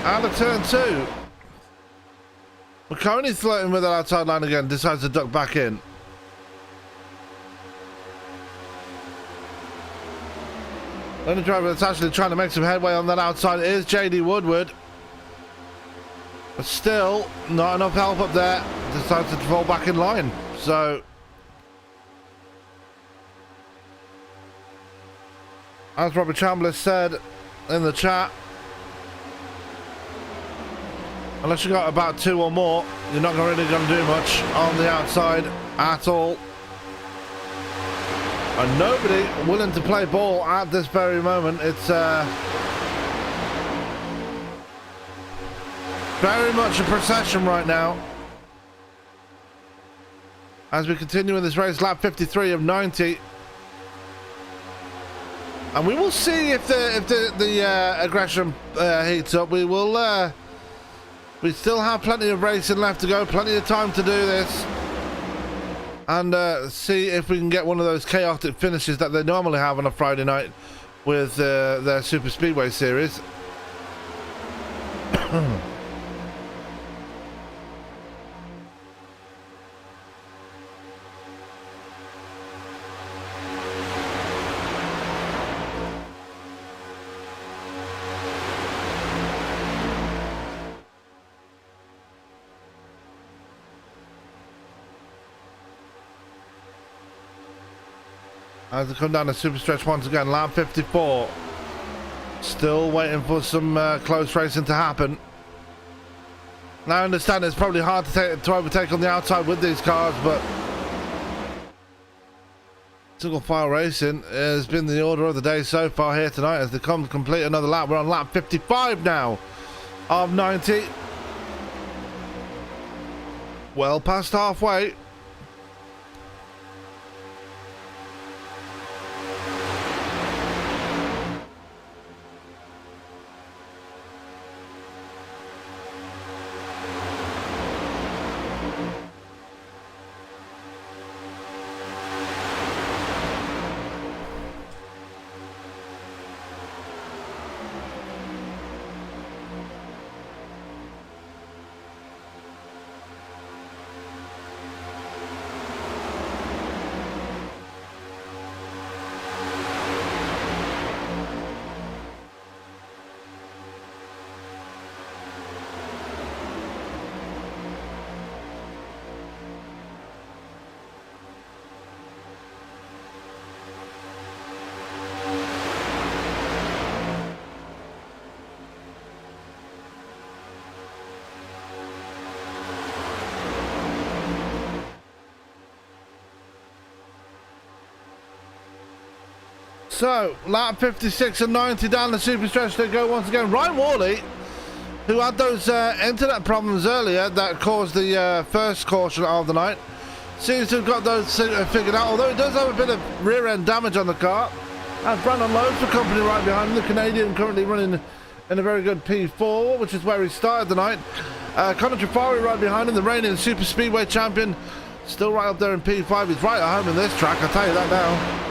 Out of turn 2. McConey's floating with that outside line again, decides to duck back in. The only driver that's actually trying to make some headway on that outside is JD Woodward. But still, not enough help up there. Decides to fall back in line. So, as Robert Chambliss said in the chat, unless you got about 2 or more, you're not really going to do much on the outside at all. And nobody willing to play ball at this very moment. It's very much a procession right now. As we continue in this race, lap 53 of 90. And we will see if the aggression heats up. We will... we still have plenty of racing left to go, plenty of time to do this. And see if we can get one of those chaotic finishes that they normally have on a Friday night with their Super Speedway series. As they come down the super stretch once again, lap 54. Still waiting for some close racing to happen. Now I understand it's probably hard to overtake on the outside with these cars, but single file racing has been the order of the day so far here tonight as they come to complete another lap. We're on lap 55 now of 90. Well past halfway. So, lap 56 and 90 down the super stretch they go once again. Ryan Worley, who had those internet problems earlier that caused the first caution of the night, seems to have got those figured out, although he does have a bit of rear end damage on the car. And Brandon Lowe's for company right behind him, the Canadian currently running in a very good P4, which is where he started the night. Conor Trafari right behind him, the reigning Super Speedway champion, still right up there in P5. He's right at home in this track, I'll tell you that now.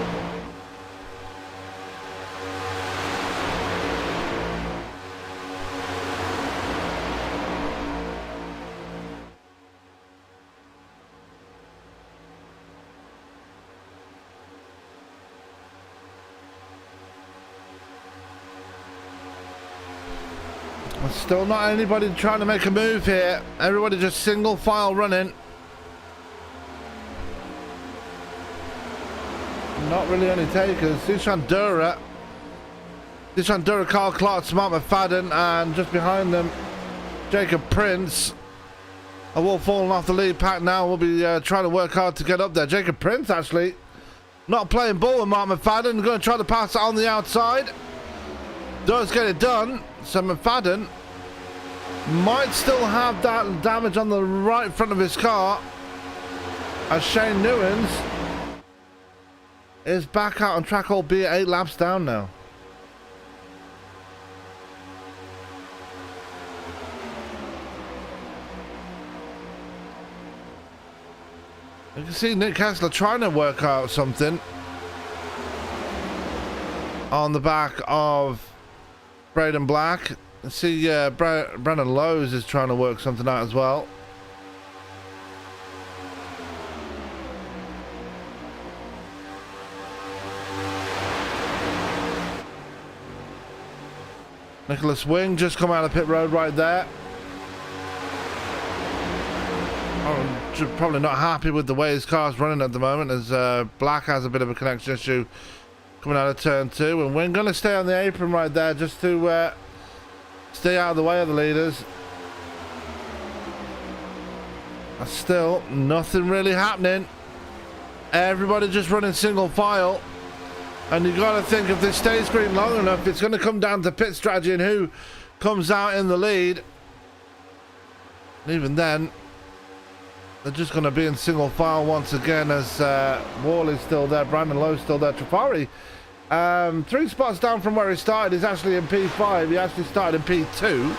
Still not anybody trying to make a move here. Everybody just single file running. Not really any takers. Dishan Dura, Carl Clark, Mark McFadden, and just behind them, Jacob Prince. A Wolf falling off the lead pack now. We'll be trying to work hard to get up there. Jacob Prince actually not playing ball with Mark McFadden. Going to try to pass it on the outside. Does get it done. So McFadden might still have that damage on the right front of his car as Shane Newens is back out on track, albeit 8 laps down now. You can see Nick Kessler trying to work out something on the back of Braden Black. I see Brandon Lowe's is trying to work something out as well. Nicholas Wing just come out of pit road right there. Oh, probably not happy with the way his car's running at the moment, as Black has a bit of a connection issue coming out of turn 2. And we're going to stay on the apron right there just to stay out of the way of the leaders. And still nothing really happening. Everybody just running single file. And you got to think, if this stays green long enough, it's going to come down to pit strategy and who comes out in the lead. And even then, they're just going to be in single file once again, as Worley's still there, Brandon Lowe's still there. Trafari, 3 spots down from where he started. He's actually in P5. He actually started in P2.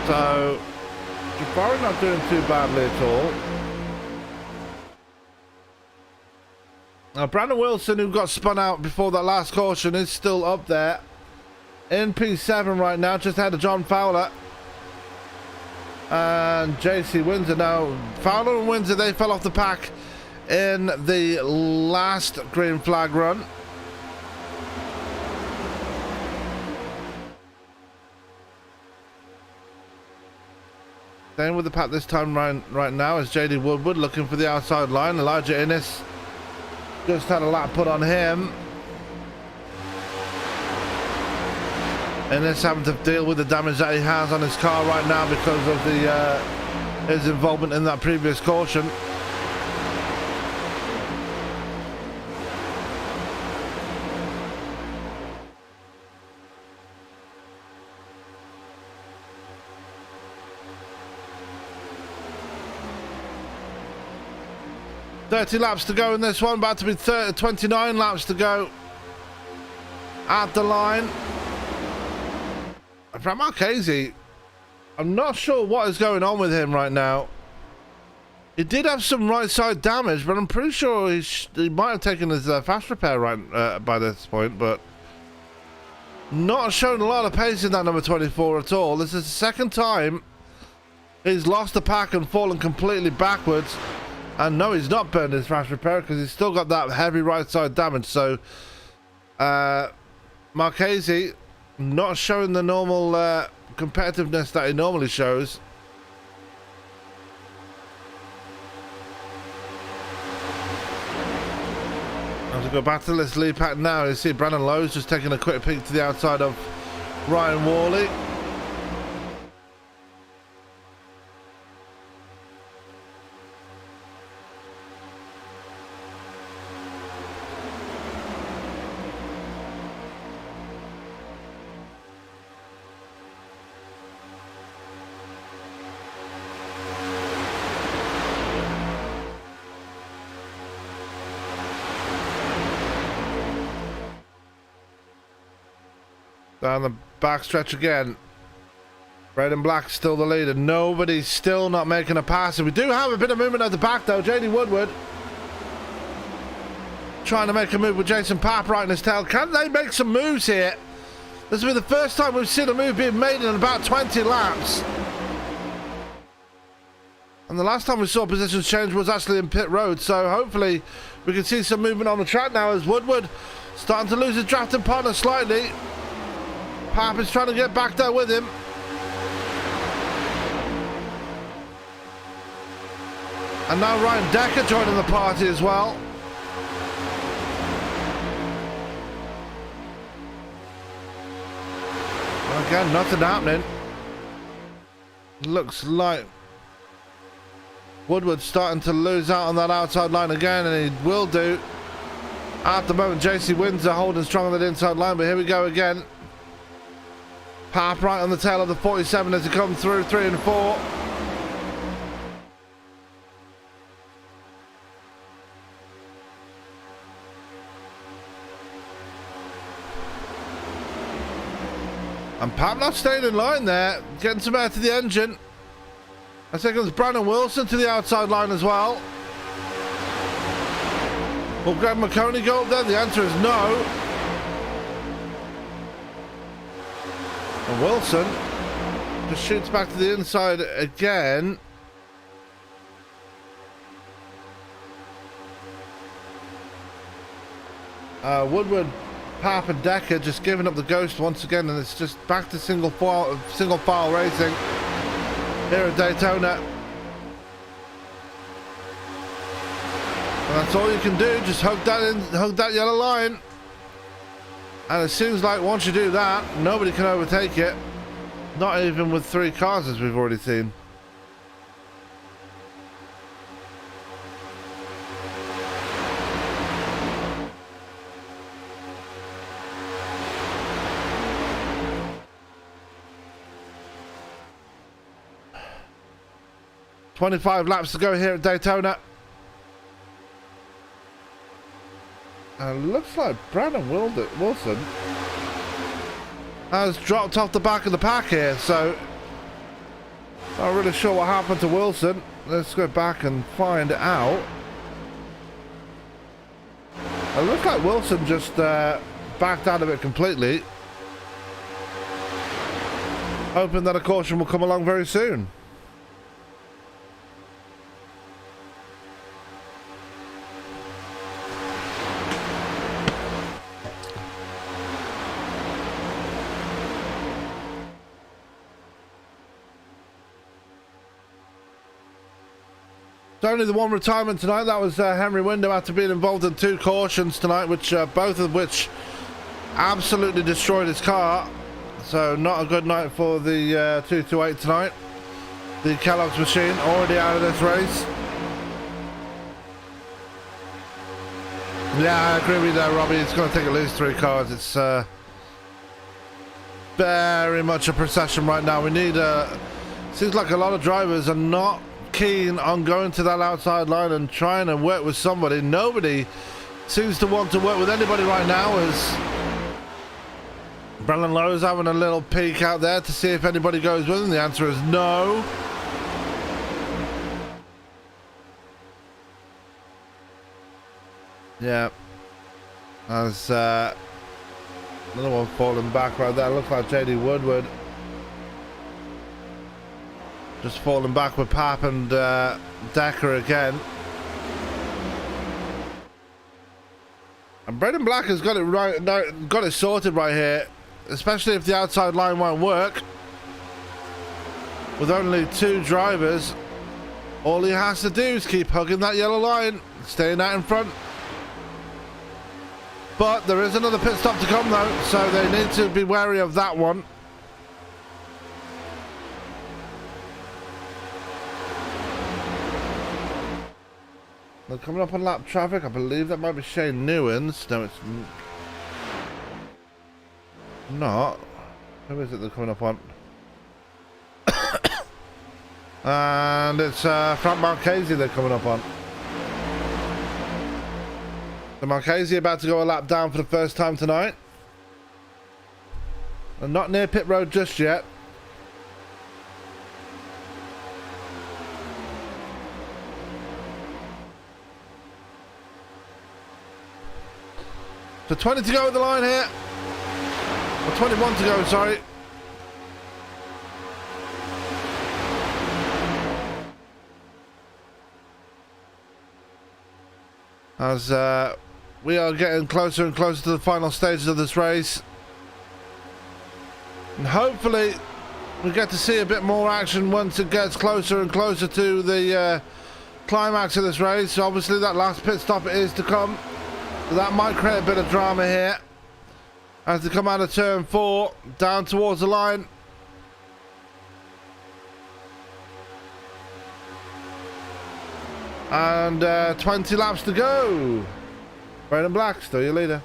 So Trafari not doing too badly at all. Now, Brandon Wilson, who got spun out before that last caution, is still up there in P7 right now, just ahead of John Fowler and JC Windsor. Now, Fowler and Windsor, they fell off the pack in the last green flag run. Staying with the pack this time right now is JD Woodward looking for the outside line. Elijah Innes just had a lap put on him. Innes having to deal with the damage that he has on his car right now because of his involvement in that previous caution. $30 laps to go in this one, about to be 29 laps to go at the line. From Marchese, I'm not sure what is going on with him right now. He did have some right side damage, but I'm pretty sure he might have taken his fast repair right by this point, but not showing a lot of pace in that number 24 at all. This is the second time he's lost the pack and fallen completely backwards. And no, he's not burned his fast repair because he's still got that heavy right side damage. So Marchese not showing the normal competitiveness that he normally shows. As we go back to this lead pack now, you see Brandon Lowe's just taking a quick peek to the outside of Ryan Worley. Down the backstretch again. Red and black still the leader. Nobody's still not making a pass. And we do have a bit of movement at the back though. JD Woodward trying to make a move with Jason Papp right in his tail. Can they make some moves here? This will be the first time we've seen a move being made in about 20 laps. And the last time we saw positions change was actually in pit road. So hopefully we can see some movement on the track now as Woodward starting to lose his drafting partner slightly. Papp is trying to get back there with him. And now Ryan Decker joining the party as well. And again, nothing happening. Looks like Woodward's starting to lose out on that outside line again, and he will do. At the moment, JC Windsor holding strong on that inside line, but here we go again. Papp right on the tail of the 47 as he comes through 3 and 4. And Papp not staying in line there, getting some air to the engine. I think it was Brandon Wilson to the outside line as well. Will Greg McConey go up there? The answer is no. And Wilson just shoots back to the inside again. Woodward Pap and Decker just giving up the ghost once again, and it's just back to single file racing here at Daytona. And that's all you can do, just hug that yellow line. And it seems like once you do that, nobody can overtake it. Not even with 3 cars, as we've already seen. "25 laps to go here at Daytona." And it looks like Brandon Wilson has dropped off the back of the pack here, so not really sure what happened to Wilson. Let's go back and find out. It looks like Wilson just backed out of it completely, hoping that a caution will come along very soon. Only the one retirement tonight. That was Henry Window, after being involved in 2 cautions tonight, which both of which absolutely destroyed his car. So not a good night for the 228 tonight. The Kellogg's machine already out of this race. Yeah, I agree with you there, Robbie. It's going to take at least 3 cars. It's very much a procession right now. We need seems like a lot of drivers are not keen on going to that outside line and trying to work with somebody. Nobody seems to want to work with anybody right now, as Brennan Lowe's having a little peek out there to see if anybody goes with him. The answer is no. Yeah. There's another one falling back right there. Looks like JD Woodward. Just falling back with Pap and Decker again. And Brendan Black has got it right, got it sorted right here, especially if the outside line won't work. With only 2 drivers, all he has to do is keep hugging that yellow line, staying out in front. But there is another pit stop to come though, so they need to be wary of that one. They're coming up on lap traffic. I believe that might be Shane Newens. No, it's not. Who is it they're coming up on? And it's Frank Marchese they're coming up on. So Marchese about to go a lap down for the first time tonight. And not near pit road just yet. So 20 to go at the line here. Or 21 to go, sorry. As we are getting closer and closer to the final stages of this race. And hopefully we get to see a bit more action once it gets closer and closer to the climax of this race. Obviously that last pit stop is to come. So that might create a bit of drama here as they come out of turn 4 down towards the line. And 20 laps to go. Brandon Black, still your leader.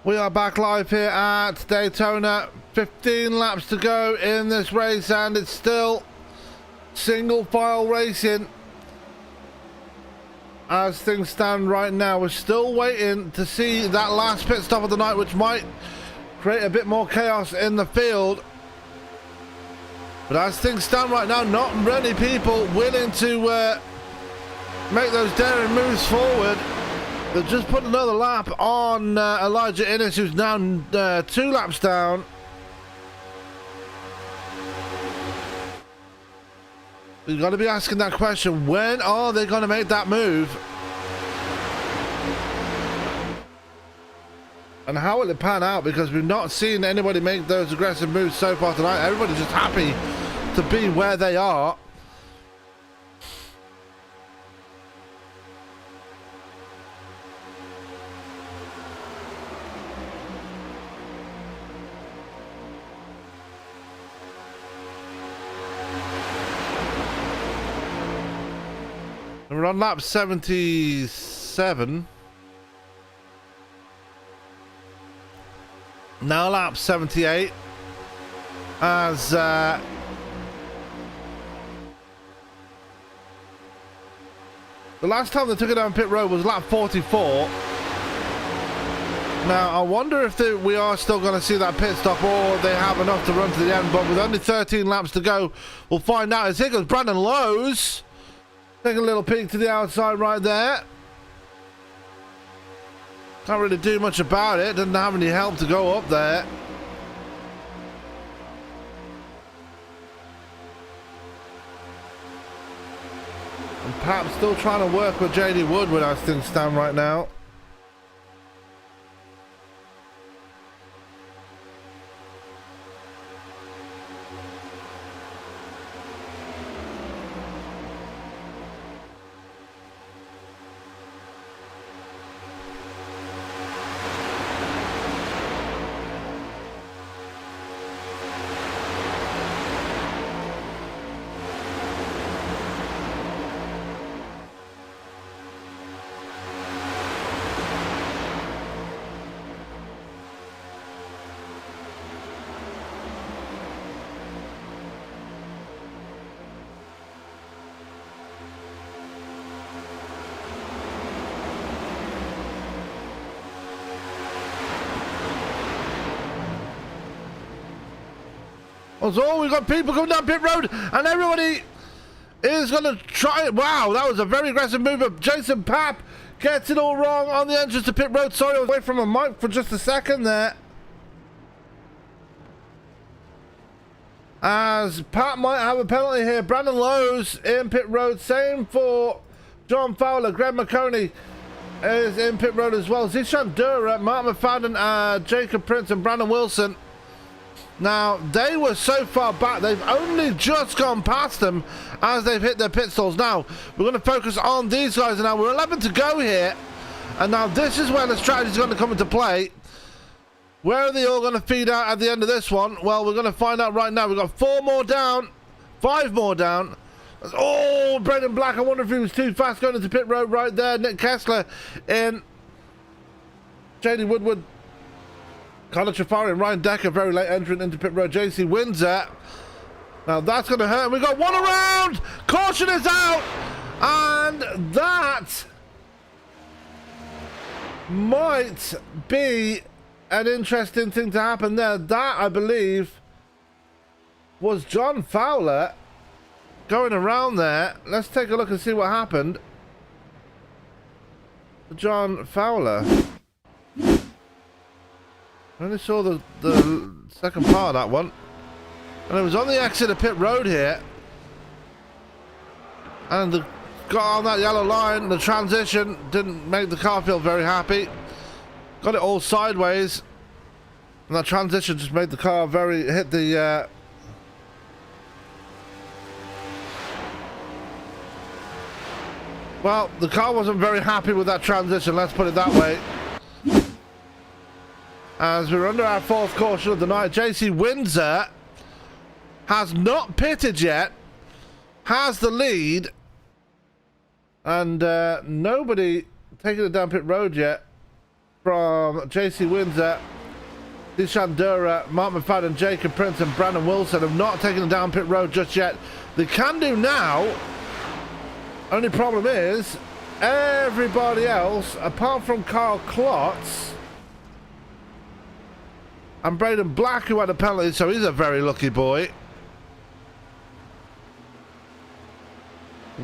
We are back live here at Daytona. 15 laps to go in this race, and it's still single file racing. As things stand right now, we're still waiting to see that last pit stop of the night, which might create a bit more chaos in the field. But as things stand right now, not many people willing to make those daring moves forward. They've just put another lap on Elijah Innes, who's now 2 laps down. You've got to be asking that question, when are they going to make that move? And how will it pan out? Because we've not seen anybody make those aggressive moves so far tonight. Everybody's just happy to be where they are. We're on lap 77. Now lap 78. As the last time they took it down pit road was lap 44. Now I wonder if we are still going to see that pit stop, or they have enough to run to the end. But with only 13 laps to go, we'll find out. As here goes Brandon Lowe's. Take a little peek to the outside right there. Can't really do much about it. Doesn't have any help to go up there. And Pap's still trying to work with JD Woodward as things stand right now. So we've got people coming down pit road, and everybody is going to try it. Wow, that was a very aggressive move. But Jason Papp gets it all wrong on the entrance to pit road. Sorry, I was away from a mic for just a second there. As Pat might have a penalty here. Brandon Lowe's in pit road. Same for John Fowler. Greg McConey is in pit road as well. Zishan Dura, Mark McFadden, Jacob Prince, and Brandon Wilson. Now, they were so far back, they've only just gone past them as they've hit their pit stalls. Now, we're going to focus on these guys. Now, we're 11 to go here. And now this is where the strategy is going to come into play. Where are they all going to feed out at the end of this one? Well, we're going to find out right now. We've got 4 more down, 5 more down. Oh, Brendan Black, I wonder if he was too fast going into pit road right there. Nick Kessler in. JD Woodward. Connor Trafari and Ryan Decker very late entrant into pit road. JC Windsor. Now that's going to hurt. We got one around. Caution is out. And that might be an interesting thing to happen there. That, I believe, was John Fowler going around there. Let's take a look and see what happened. John Fowler. I only saw the second part of that one. And it was on the exit of pit road here. And got on that yellow line. The transition didn't make the car feel very happy. Got it all sideways. And that transition just made the car hit the... Well, the car wasn't very happy with that transition, let's put it that way. As we're under our 4th caution of the night, JC Windsor has not pitted yet, has the lead, and nobody taking it down pit road yet. from JC Windsor, Dishandura, Mark McFadden, Jacob Prince and Brandon Wilson have not taken it down pit road just yet. They can do now. Only problem is everybody else, apart from Carl Klotz and Braden Black, who had a penalty, so he's a very lucky boy,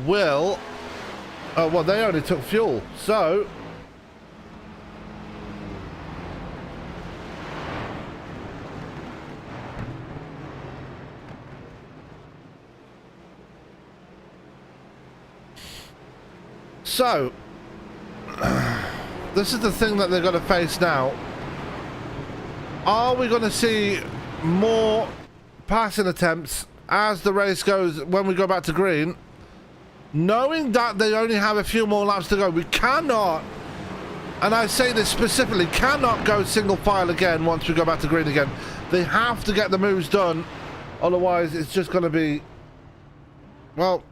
will... Oh, well, they only took fuel, so... So, this is the thing that they're going to face now. Are we going to see more passing attempts as the race goes when we go back to green? Knowing that they only have a few more laps to go, we cannot, and I say this specifically, cannot go single file again once we go back to green again. They have to get the moves done, otherwise it's just going to be, well,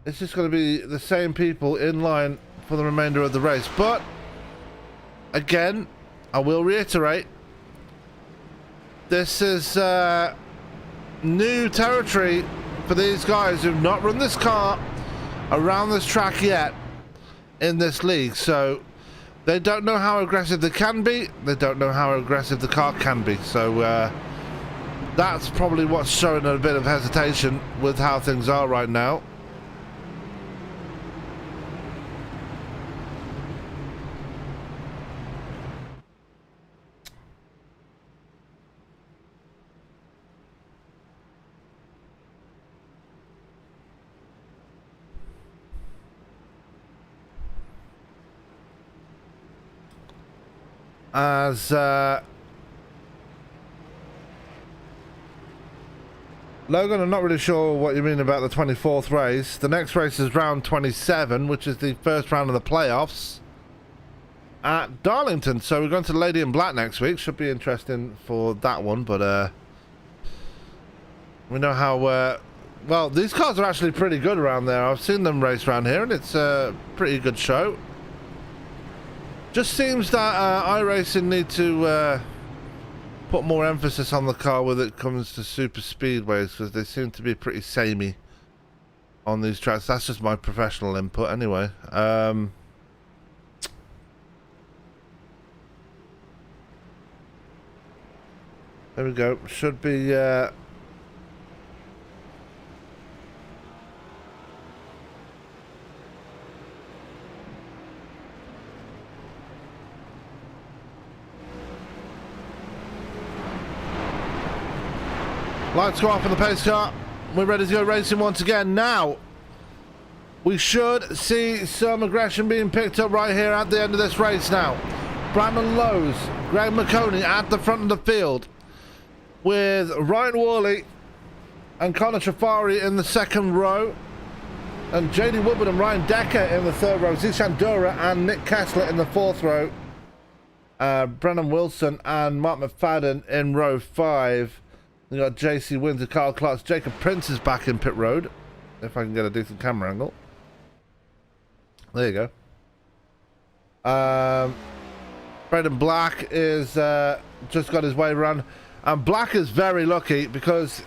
it's just going to be the same people in line for the remainder of the race. But again, I will reiterate, this is new territory for these guys who've not run this car around this track yet in this league. So they don't know how aggressive they can be. They don't know how aggressive the car can be. So that's probably what's showing a bit of hesitation with how things are right now. As Logan, I'm not really sure what you mean about the 24th race. The next race is round 27, which is the first round of the playoffs at Darlington. So we're going to Lady in Black next week. Should be interesting for that one, but we know how well, these cars are actually pretty good around there. I've seen them race around here, and it's a pretty good show. Just seems that iRacing need to put more emphasis on the car when it comes to super speedways, because they seem to be pretty samey on these tracks. That's just my professional input anyway. There we go. Should be... Lights go off in the pace car. We're ready to go racing once again. Now, we should see some aggression being picked up right here at the end of this race now. Brandon Lowes, Greg McConey at the front of the field, with Ryan Worley and Connor Trafari in the second row, and JD Woodward and Ryan Decker in the third row, Zishan Dura and Nick Kessler in the fourth row, Brennan Wilson and Mark McFadden in row 5. You got JC Windsor, Carl Klotz, Jacob Prince is back in pit road. If I can get a decent camera angle. There you go. Braden Black is just got his way run. And Black is very lucky because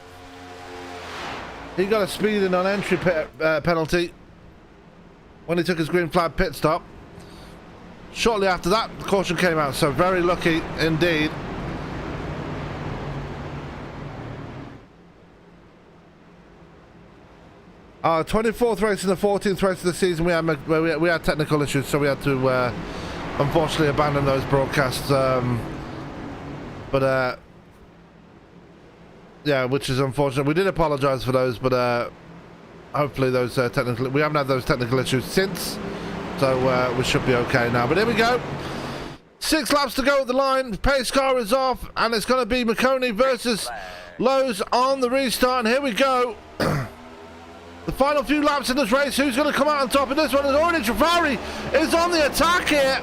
he got a speeding on entry penalty when he took his green flag pit stop. Shortly after that, the caution came out. So very lucky indeed. 24th race and the 14th race of the season, we had technical issues, so we had to unfortunately abandon those broadcasts. Yeah, which is unfortunate. We did apologise for those, but hopefully those we haven't had those technical issues since, so we should be okay now. But here we go. 6 laps to go at the line. Pace car is off, and it's going to be McConey versus Lowes on the restart. And here we go. The final few laps in this race, who's going to come out on top of this one? And already Trafari is on the attack here.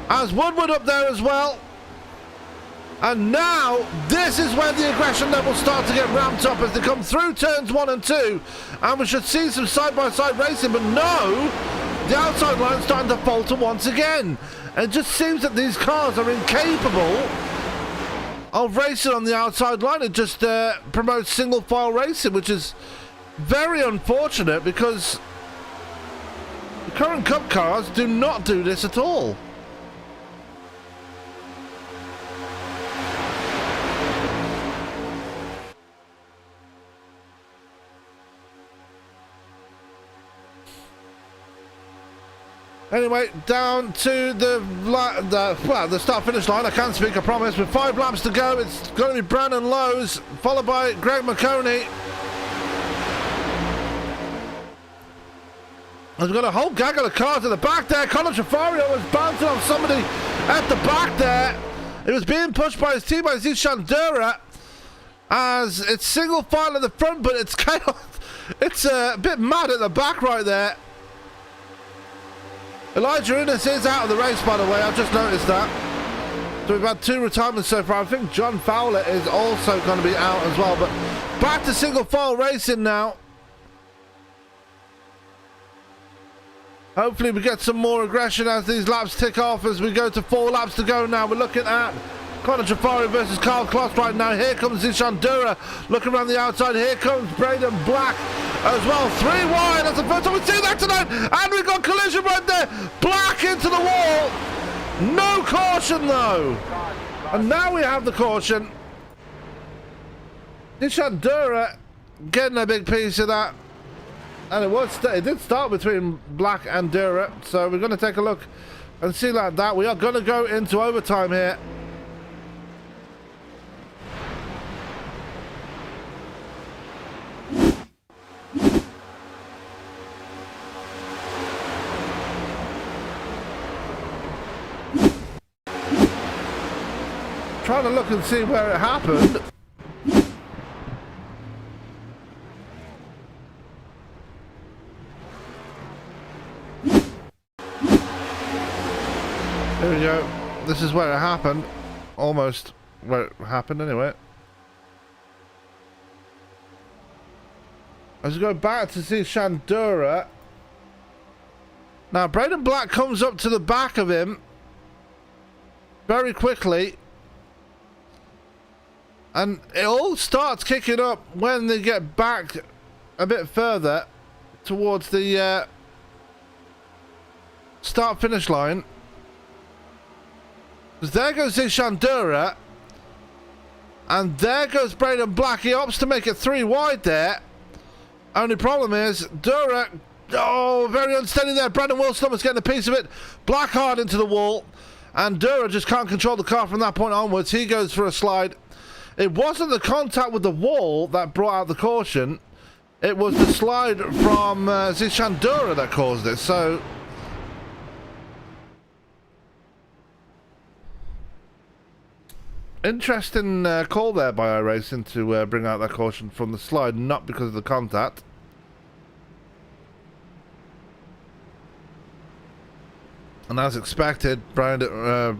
As Woodward up there as well. And now, this is where the aggression levels start to get ramped up as they come through turns 1 and 2. And we should see some side-by-side racing, but no, the outside line starting to falter once again. And it just seems that these cars are incapable of racing on the outside line. It just promotes single file racing, which is very unfortunate because the current Cup cars do not do this at all. Anyway, down to the start-finish line. I can't speak, I promise. With 5 laps to go, it's going to be Brandon Lowes, followed by Greg McConey. We've got a whole gaggle of cars at the back there. Conor Trefario was bouncing off somebody at the back there. It was being pushed by his teammate Zishan Dura as it's single file at the front, but it's chaos. It's a bit mad at the back right there. Elijah Innes is out of the race, by the way. I've just noticed that. So we've had 2 retirements so far. I think John Fowler is also going to be out as well. But back to single file racing now. Hopefully we get some more aggression as these laps tick off as we go to 4 laps to go now. We're looking at Conor Trefario versus Carl Kloss right now. Here comes Zishan Dura looking around the outside. Here comes Braden Black as well. 3 wide. That's the first time we see that tonight. And we've got collision right there. Black into the wall. No caution though. And now we have the caution. Zishan Dura getting a big piece of that. And it did start between Black and Dura. So we're going to take a look and see like that. We are going to go into overtime here. Trying to look and see where it happened. There we go. This is where it happened. Almost where it happened anyway. As we go back to see Shandura. Now Braden Black comes up to the back of him very quickly. And it all starts kicking up when they get back a bit further towards the start-finish line. Because there goes Zishan Dura. And there goes Braden Black. He opts to make it 3 wide there. Only problem is, Dura, oh, very unsteady there. Brandon Wilson was getting a piece of it. Black hard into the wall. And Dura just can't control the car from that point onwards. He goes for a slide. It wasn't the contact with the wall that brought out the caution. It was the slide from Zishan Dura that caused it. So interesting call there by iRacing to bring out that caution from the slide, not because of the contact. And as expected, Braden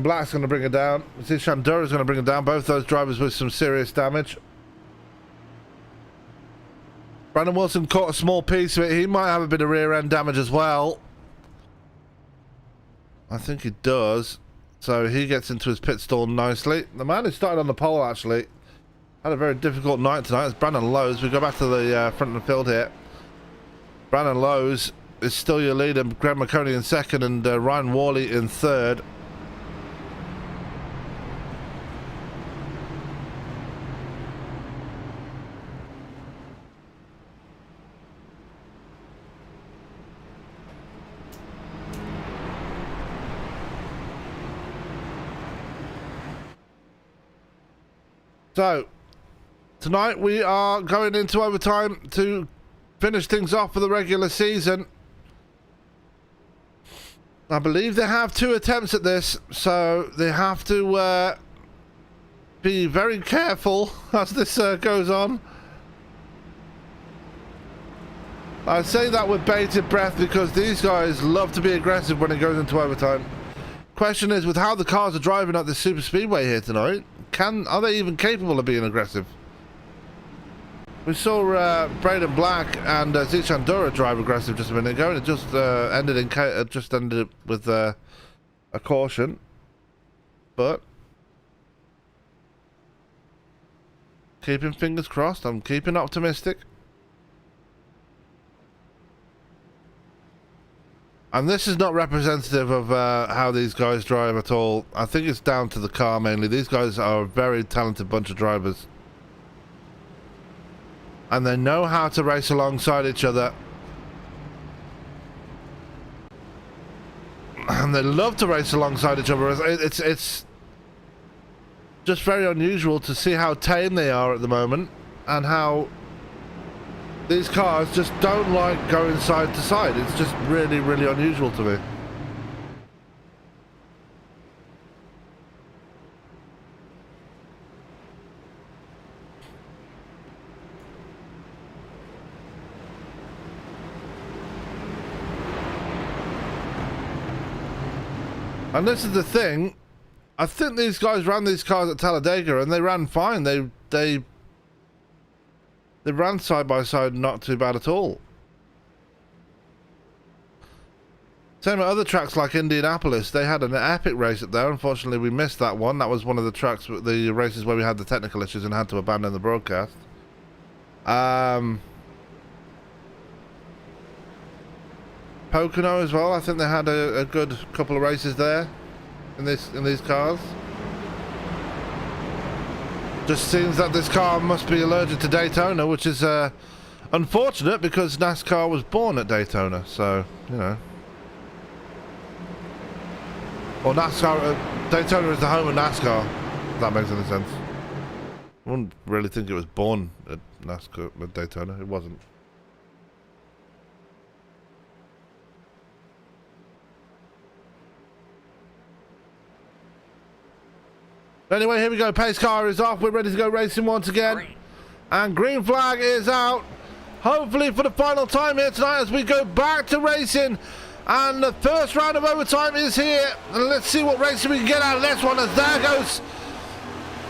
Black's going to bring it down. Zishan Dura is going to bring it down. Both those drivers with some serious damage. Brandon Wilson caught a small piece of it. He might have a bit of rear end damage as well. I think he does. So he gets into his pit stall nicely. The man who started on the pole actually had a very difficult night tonight. It's Brandon Lowes. We go back to the front of the field here. Brandon Lowes is still your leader. Greg McConey in second and Ryan Worley in third. So, tonight we are going into overtime to finish things off for the regular season. I believe they have 2 attempts at this, so they have to be very careful as this goes on. I say that with bated breath because these guys love to be aggressive when it goes into overtime. Question is, with how the cars are driving at this super speedway here tonight, are they even capable of being aggressive? We saw Braden Black and Zichandura drive aggressive just a minute ago, and it just ended with a caution. But keeping fingers crossed. I'm keeping optimistic. And this is not representative of how these guys drive at all. I think it's down to the car mainly. These guys are a very talented bunch of drivers. And they know how to race alongside each other. And they love to race alongside each other. It's just very unusual to see how tame they are at the moment. And how these cars just don't like going side to side. It's just really, really unusual to me. And this is the thing. I think these guys ran these cars at Talladega and they ran fine. They ran side by side, not too bad at all. Same at other tracks like Indianapolis. They had an epic race up there. Unfortunately, we missed that one. That was one of the tracks, the races where we had the technical issues and had to abandon the broadcast. Pocono as well. I think they had a good couple of races there in these cars. Just seems that this car must be allergic to Daytona, which is unfortunate because NASCAR was born at Daytona. So, you know. Or NASCAR, Daytona is the home of NASCAR, if that makes any sense. I wouldn't really think it was born at NASCAR, at Daytona. It wasn't. Anyway, here we go. Pace car is off. We're ready to go racing once again. Green. And green flag is out. Hopefully for the final time here tonight as we go back to racing. And the first round of overtime is here. And let's see what racing we can get out of this one. As there goes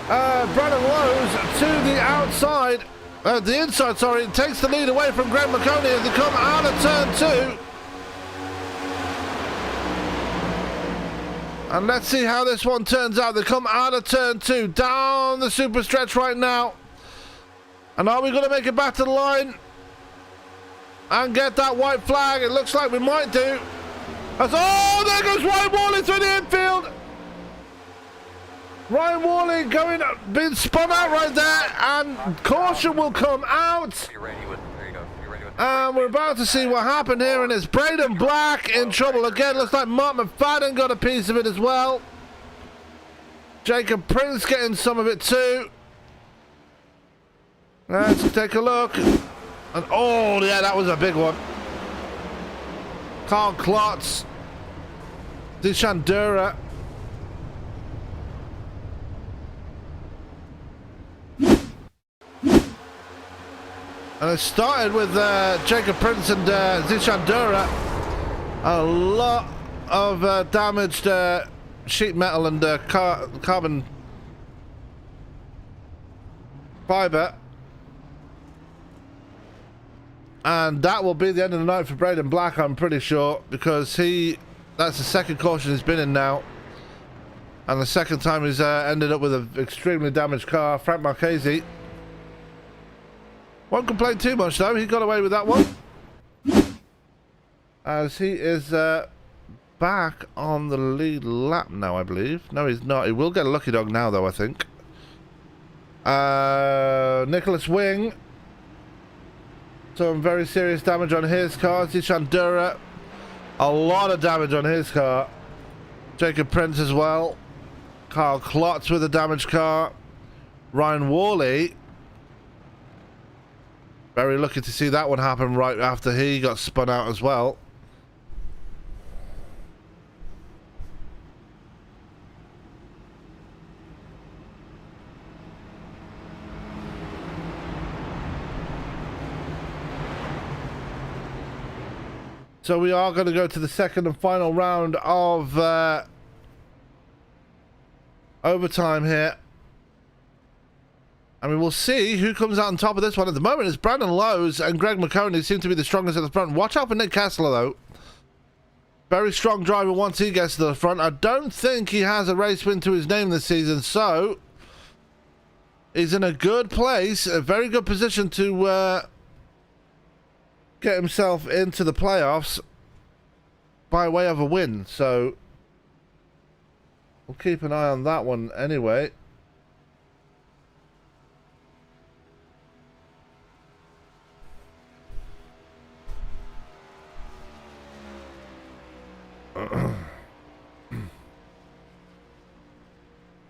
Brandon Lowe's to the outside. The inside, sorry. It takes the lead away from Greg McConey as they come out of turn 2. And let's see how this one turns out. They come out of turn 2, down the super stretch right now. And are we going to make it back to the line and get that white flag? It looks like we might do. Oh, there goes Ryan Worley through the infield. Ryan Worley being spun out right there, and caution will come out. And we're about to see what happened here, and it's Braden Black in trouble again. Looks like Mark McFadden got a piece of it as well. Jacob Prince getting some of it too. Let's take a look. And oh, yeah, that was a big one. Carl Klotz. Zichandura. And it started with Jacob Prince and Zichandura. A lot of damaged sheet metal and carbon fiber. And that will be the end of the night for Braden Black, I'm pretty sure, because that's the second caution he's been in now. And the second time he's ended up with an extremely damaged car. Frank Marchese won't complain too much though, he got away with that one. As he is back on the lead lap now, I believe. No, he's not. He will get a lucky dog now though, I think. Nicholas Wing. Some very serious damage on his car. Zichandura. A lot of damage on his car. Jacob Prince as well. Carl Klotz with a damaged car. Ryan Worley. Very lucky to see that one happen right after he got spun out as well. So we are going to go to the second and final round of overtime here. And we will see who comes out on top of this one. At the moment, it's Brandon Lowes and Greg McConey seem to be the strongest at the front. Watch out for Nick Kessler, though. Very strong driver once he gets to the front. I don't think he has a race win to his name this season, so he's in a good place, a very good position to get himself into the playoffs by way of a win. So we'll keep an eye on that one anyway.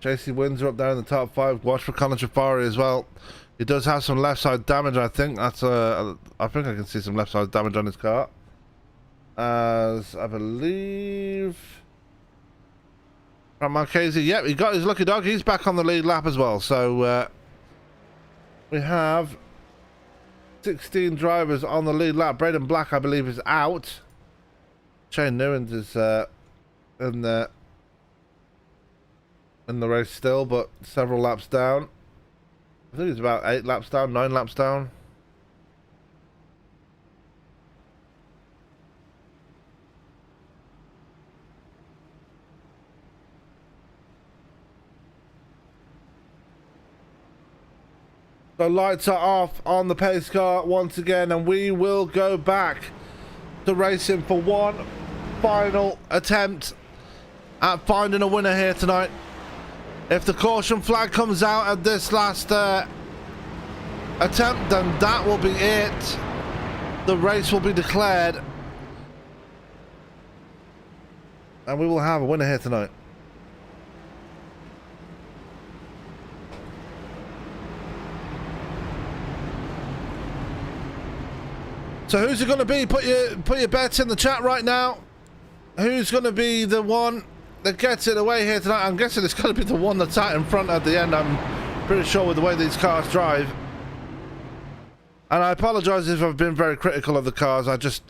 JC Windsor up there in the top 5. Watch for Colin Jafari as well. He does have some left side damage. I think that's I think I can see some left side damage on his car. As I believe from Marchese, yep, he got his lucky dog. He's back on the lead lap as well. So we have 16 drivers on the lead lap. Braden Black, I believe, is out. Shane Newens is in the race still, but several laps down. I think he's about 8 laps down, 9 laps down. The lights are off on the pace car once again, and we will go back to racing for one final attempt at finding a winner here tonight. If the caution flag comes out at this last attempt, then that will be it. The race will be declared, and we will have a winner here tonight. So who's it going to be? Put your bets in the chat right now. Who's going to be the one that gets it away here tonight? I'm guessing it's going to be the one that's out in front at the end. I'm pretty sure with the way these cars drive. And I apologise if I've been very critical of the cars. I'm just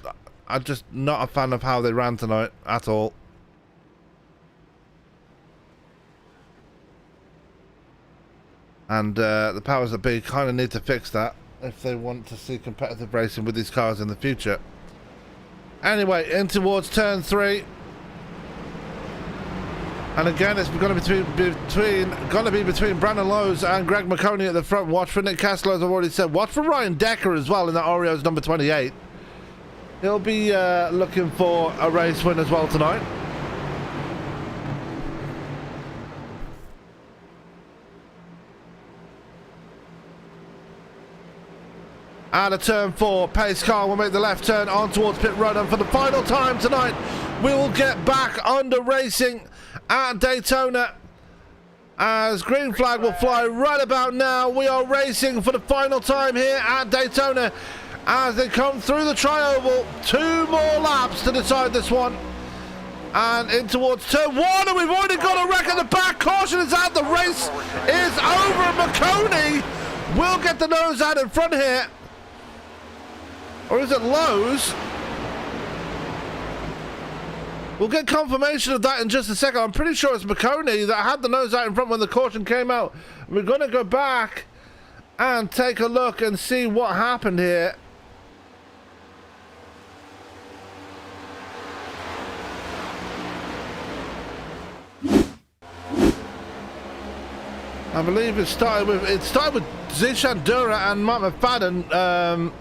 not a fan of how they ran tonight at all. And the powers that be kind of need to fix that if they want to see competitive racing with these cars in the future. Anyway, in towards turn 3. And again, it's going to be between Brandon Lowes and Greg McConey at the front. Watch for Nick Kessler, as I've already said. Watch for Ryan Decker as well in that Oreos number 28. He'll be looking for a race win as well tonight. Out of turn 4, pace car will make the left turn on towards pit road, and for the final time tonight, we will get back under racing at Daytona. As green flag will fly right about now, we are racing for the final time here at Daytona as they come through the tri-oval. 2 more laps to decide this one. And in towards turn 1, and we've already got a wreck at the back. Caution is out, the race is over. McConey will get the nose out in front here. Or is it Lowes? We'll get confirmation of that in just a second. I'm pretty sure it's McConey that had the nose out in front when the caution came out. We're going to go back and take a look and see what happened here. I believe it started with Zishan Dura and Matt McFadden.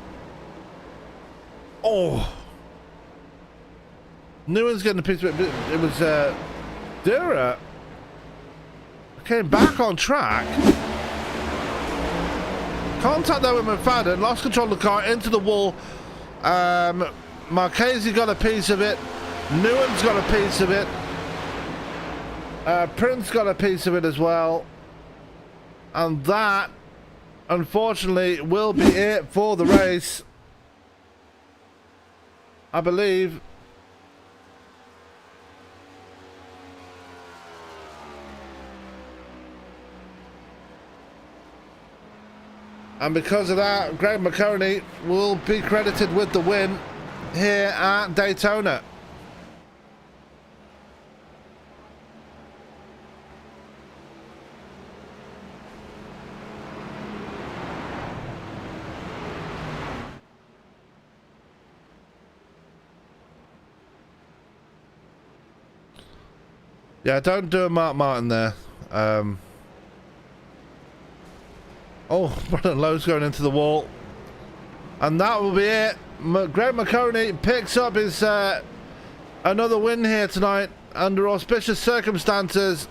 Newman's getting a piece of it. It was Dura came back on track. Contact there with McFadden, lost control of the car into the wall. Marchese got a piece of it. Newman's got a piece of it. Prince got a piece of it as well. And that, unfortunately, will be it for the race. I believe. And because of that, Greg McConey will be credited with the win here at Daytona. Yeah, don't do a Mark Martin there. Oh, Brandon Lowe's going into the wall. And that will be it. Greg McConey picks up his another win here tonight under auspicious circumstances.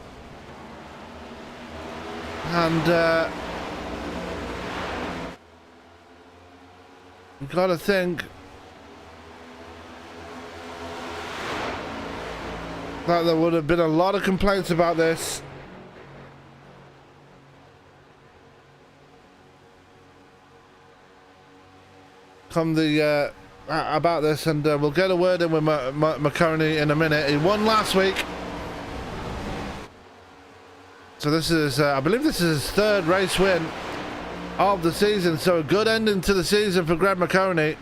And you gotta think that there would have been a lot of complaints about this. Come the about this, and we'll get a word in with McConey in a minute. He won last week, so this is I believe this is his third race win of the season, so a good ending to the season for Greg McConey.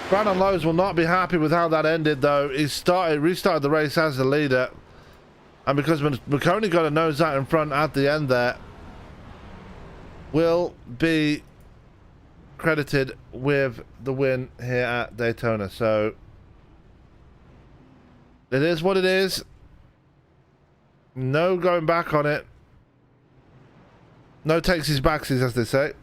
Brandon Lowe's will not be happy with how that ended, though. He restarted the race as the leader, and because McConey got a nose out in front at the end there, will be credited with the win here at Daytona. So it is what it is. No going back on it. No takesies backsies, as they say.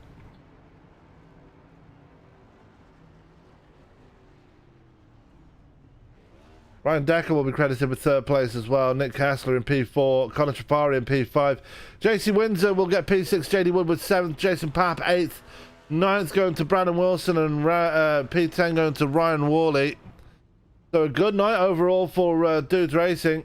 Ryan Decker will be credited with third place as well. Nick Kessler in P4. Connor Trapari in P5. JC Windsor will get P6. JD Woodward 7th. Jason Papp 8th. 9th going to Brandon Wilson, and P10 going to Ryan Worley. So a good night overall for Dudes Racing.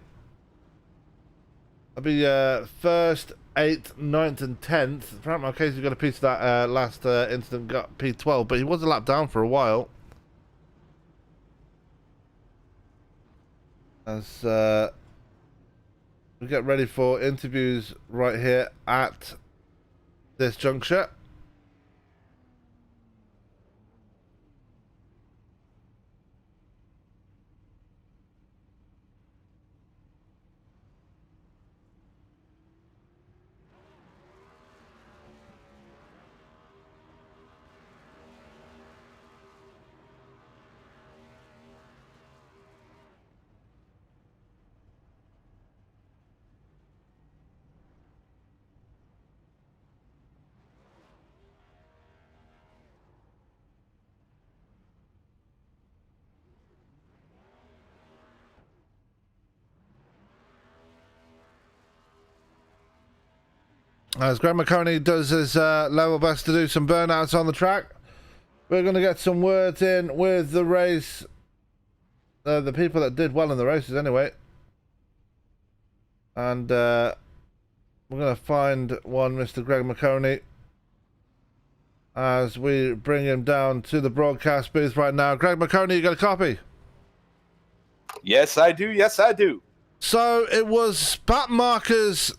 That'll be 1st, 8th, 9th and 10th. Frank Marquez got a piece of that last incident, got P12, but he was a lap down for a while. As we get ready for interviews right here at this juncture. As Greg McConey does his level best to do some burnouts on the track, we're going to get some words in with the race. The people that did well in the races anyway. And we're going to find one Mr. Greg McConey as we bring him down to the broadcast booth right now. Greg McConey, you got a copy? Yes, I do. Yes, I do. So it was spat markers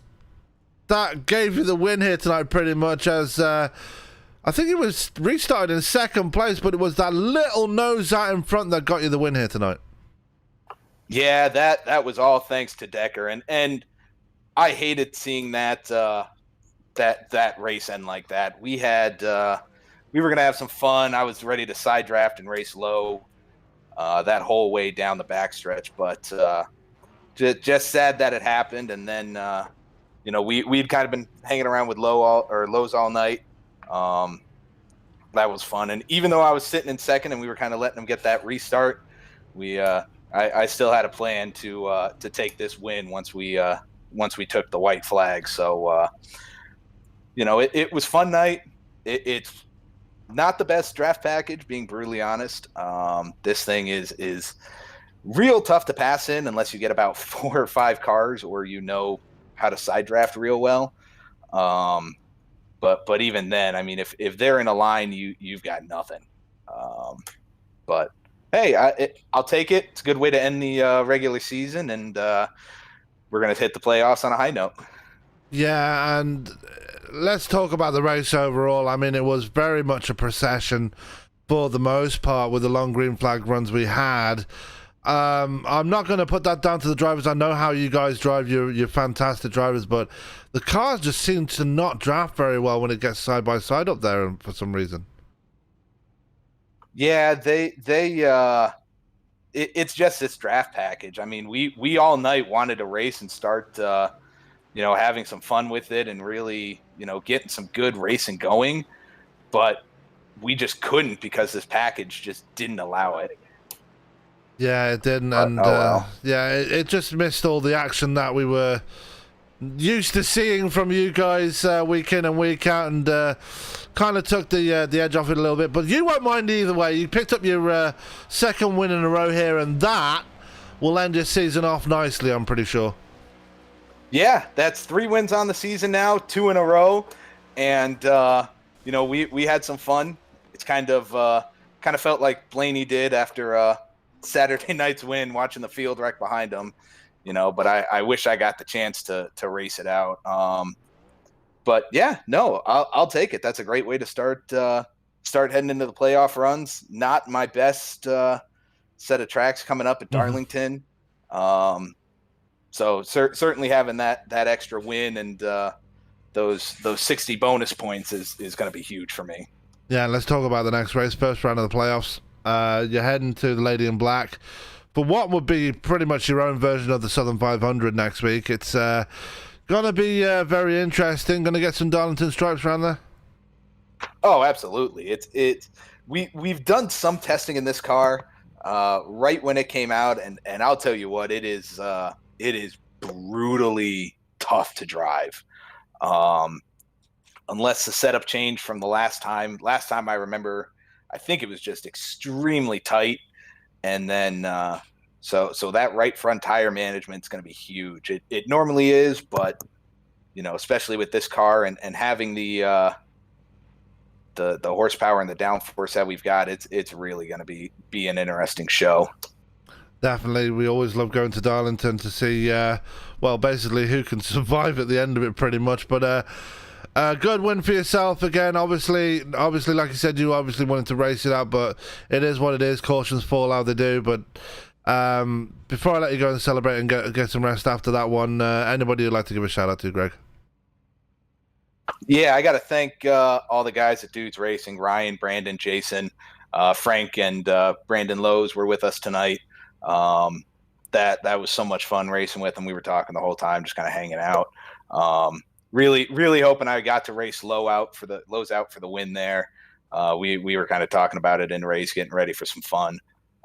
that gave you the win here tonight, pretty much, as I think it was restarted in second place, but it was that little nose out in front that got you the win here tonight. Yeah, that was all thanks to Decker, and I hated seeing that that race end like that. We were gonna have some fun. I was ready to side draft and race low that whole way down the backstretch, but just sad that it happened. And then we'd kind of been hanging around with Lowe's all night. That was fun, and even though I was sitting in second and we were kind of letting them get that restart, I still had a plan to take this win once we took the white flag. So it was fun night. It's not the best draft package, being brutally honest. This thing is real tough to pass in unless you get about 4 or 5 cars, or how to side draft real well. But even then, I mean, if they're in a line, you've got nothing. But hey, I'll take it. It's a good way to end the regular season, and we're going to hit the playoffs on a high note. Yeah, and let's talk about the race overall. I mean, it was very much a procession for the most part with the long green flag runs we had. I'm not going to put that down to the drivers. I know how you guys drive. You're fantastic drivers, but the cars just seem to not draft very well when it gets side by side up there for some reason. Yeah, they it's just this draft package. I mean, we all night wanted to race and start, having some fun with it and really, getting some good racing going, but we just couldn't because this package just didn't allow it. Yeah, it didn't, But, and oh well. yeah, it just missed all the action that we were used to seeing from you guys week in and week out, and kind of took the edge off it a little bit. But you won't mind either way. You picked up your second win in a row here, and that will end your season off nicely, I'm pretty sure. Yeah, that's 3 wins on the season now, 2 in a row, and we had some fun. It's kind of felt like Blaney did after Saturday night's win, watching the field wreck behind him. But I wish I got the chance to race it out. But yeah, no, I'll take it. That's a great way to start heading into the playoff runs. Not my best set of tracks coming up at Darlington. So certainly having that extra win and those 60 bonus points is going to be huge for me. Yeah, let's talk about the next race, first round of the playoffs. You're heading to the Lady in Black for what would be pretty much your own version of the Southern 500 next week. It's going to be very interesting. Going to get some Darlington stripes around there? Oh, absolutely. We've done some testing in this car right when it came out, and I'll tell you what, it is brutally tough to drive. Unless the setup changed from the last time. Last time I remember, I think it was just extremely tight. And then, so that right front tire management is going to be huge. It normally is, but especially with this car and having the horsepower and the downforce that we've got, it's really going to be an interesting show. Definitely. We always love going to Darlington to see, basically who can survive at the end of it, pretty much. But good win for yourself again. Obviously, like you said, you obviously wanted to race it out, but it is what it is. Cautions fall how they do. But before I let you go and celebrate and get some rest after that one, anybody you'd like to give a shout out to, Greg? Yeah, I got to thank all the guys at Dudes Racing: Ryan, Brandon, Jason, Frank, and Brandon Lowe's were with us tonight. That was so much fun racing with them. We were talking the whole time, just kind of hanging out. Really, really hoping I got to race Lowe's out for the win there. We were kind of talking about it in the race, getting ready for some fun.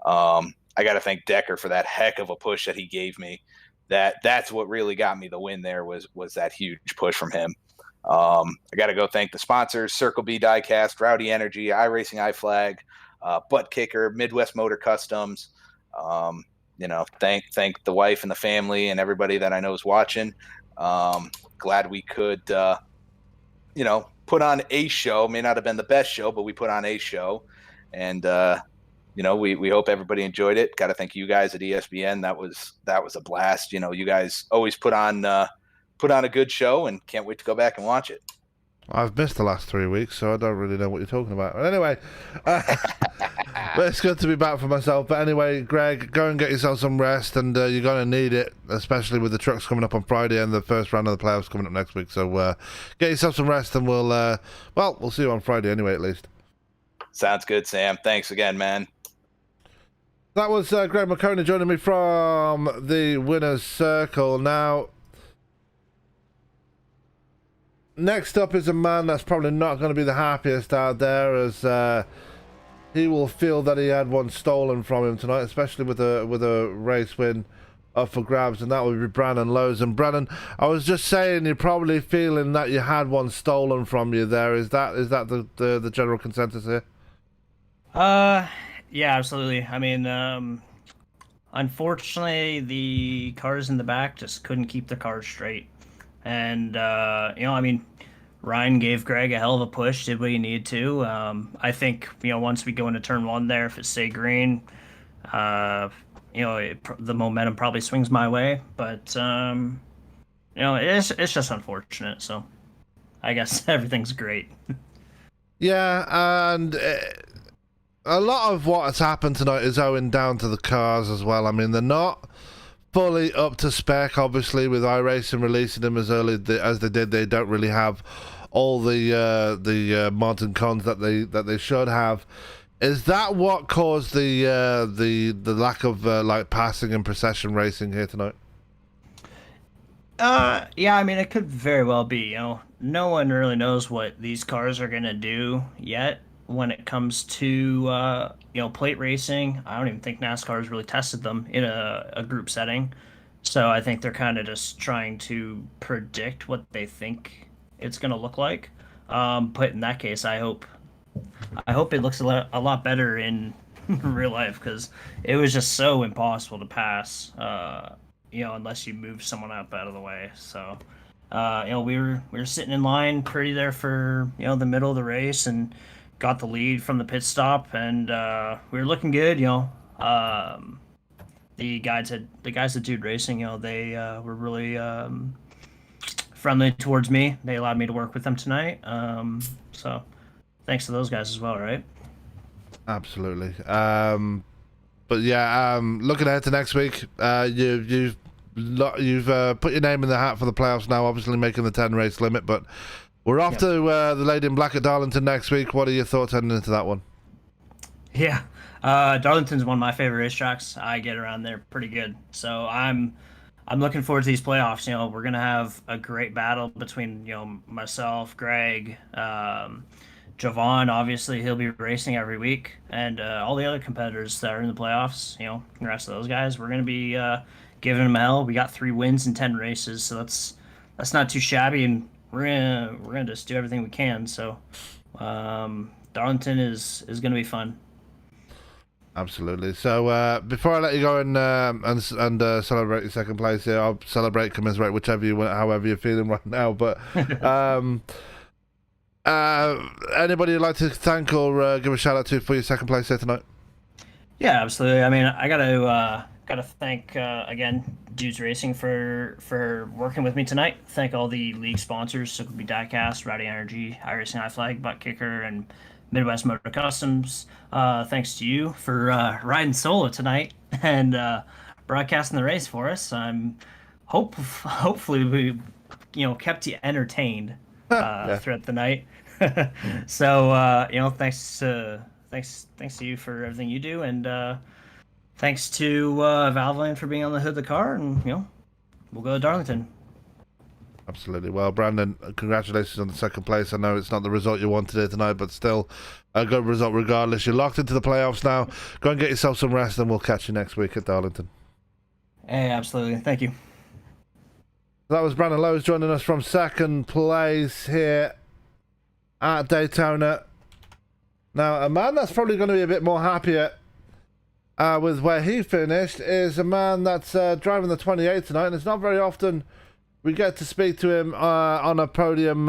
I got to thank Decker for that heck of a push that he gave me. That's what really got me the win there was that huge push from him. I got to go thank the sponsors: Circle B Diecast, Rowdy Energy, iRacing, iFlag, Butt Kicker, Midwest Motor Customs. Thank the wife and the family and everybody that I know is watching. Glad we could, put on a show. May not have been the best show, but we put on a show, and we hope everybody enjoyed it. Got to thank you guys at ESPN. That was a blast. You guys always put on a good show, and can't wait to go back and watch it. I've missed the last 3 weeks, so I don't really know what you're talking about. But anyway, but it's good to be back for myself. But anyway, Greg, go and get yourself some rest, and you're going to need it, especially with the trucks coming up on Friday and the first round of the playoffs coming up next week. So get yourself some rest, and we'll see you on Friday anyway, at least. Sounds good, Sam. Thanks again, man. That was Greg McConey joining me from the Winner's Circle. Now, next up is a man that's probably not going to be the happiest out there, as he will feel that he had one stolen from him tonight, especially with a race win up for grabs, and that would be Brandon Lowe's. And Brandon, I was just saying, you're probably feeling that you had one stolen from you there. Is that the general consensus here? Yeah, absolutely. I mean, unfortunately, the cars in the back just couldn't keep the cars straight. And, Ryan gave Greg a hell of a push, did what he needed to. I think, once we go into turn one there, if it stay green, the momentum probably swings my way. But, it's just unfortunate. So I guess everything's great. Yeah, and a lot of what has happened tonight is owing down to the cars as well. I mean, they're not fully up to spec, obviously, with iRacing releasing them as early as they did. They don't really have all the mods and cons that they should have. Is that what caused the lack of like passing and procession racing here tonight? Yeah, I mean, it could very well be. No one really knows what these cars are gonna do yet when it comes to plate racing. I don't even think NASCAR has really tested them in a group setting, so I think they're kind of just trying to predict what they think it's gonna look like. But in that case, I hope it looks a lot better in real life because it was just so impossible to pass. Unless you move someone up out of the way. So, we were sitting in line pretty there for the middle of the race and got the lead from the pit stop, and we were looking good. The guys that do racing, they were really friendly towards me. They allowed me to work with them tonight. So thanks to those guys as well, right? Absolutely. But yeah, looking ahead to next week, you've put your name in the hat for the playoffs now, obviously making the 10 race limit, but we're off to the Lady in Black at Darlington next week. What are your thoughts heading into that one? Yeah, Darlington's one of my favorite racetracks. I get around there pretty good, so I'm looking forward to these playoffs. We're gonna have a great battle between myself, Greg, Javon. Obviously, he'll be racing every week, and all the other competitors that are in the playoffs. Congrats to those guys. We're gonna be giving them hell. We got 3 wins in 10 races, so that's not too shabby, and we're gonna just do everything we can. So, Darlington is gonna be fun. Absolutely. So before I let you go and celebrate your second place here, I'll celebrate, commiserate, however you're feeling right now. But anybody you'd like to thank or give a shout out to for your second place here tonight? Yeah, absolutely. I mean, I gotta thank again Dudes Racing for working with me tonight. Thank all the league sponsors, so it could be Diecast, Rowdy Energy, iRacing High Flag, Butt Kicker, and Midwest Motor Customs. Thanks to you for riding solo tonight and broadcasting the race for us. Hopefully we kept you entertained throughout the night. So thanks to you for everything you do, and thanks to Valvoline for being on the hood of the car, and we'll go to Darlington. Absolutely. Well, Brandon, congratulations on the second place. I know it's not the result you wanted here tonight, but still a good result regardless. You're locked into the playoffs now. Go and get yourself some rest, and we'll catch you next week at Darlington. Hey, absolutely. Thank you. That was Brandon Lowe's joining us from second place here at Daytona. Now, a man that's probably going to be a bit more happier with where he finished is a man that's driving the 28 tonight, and it's not very often we get to speak to him on a podium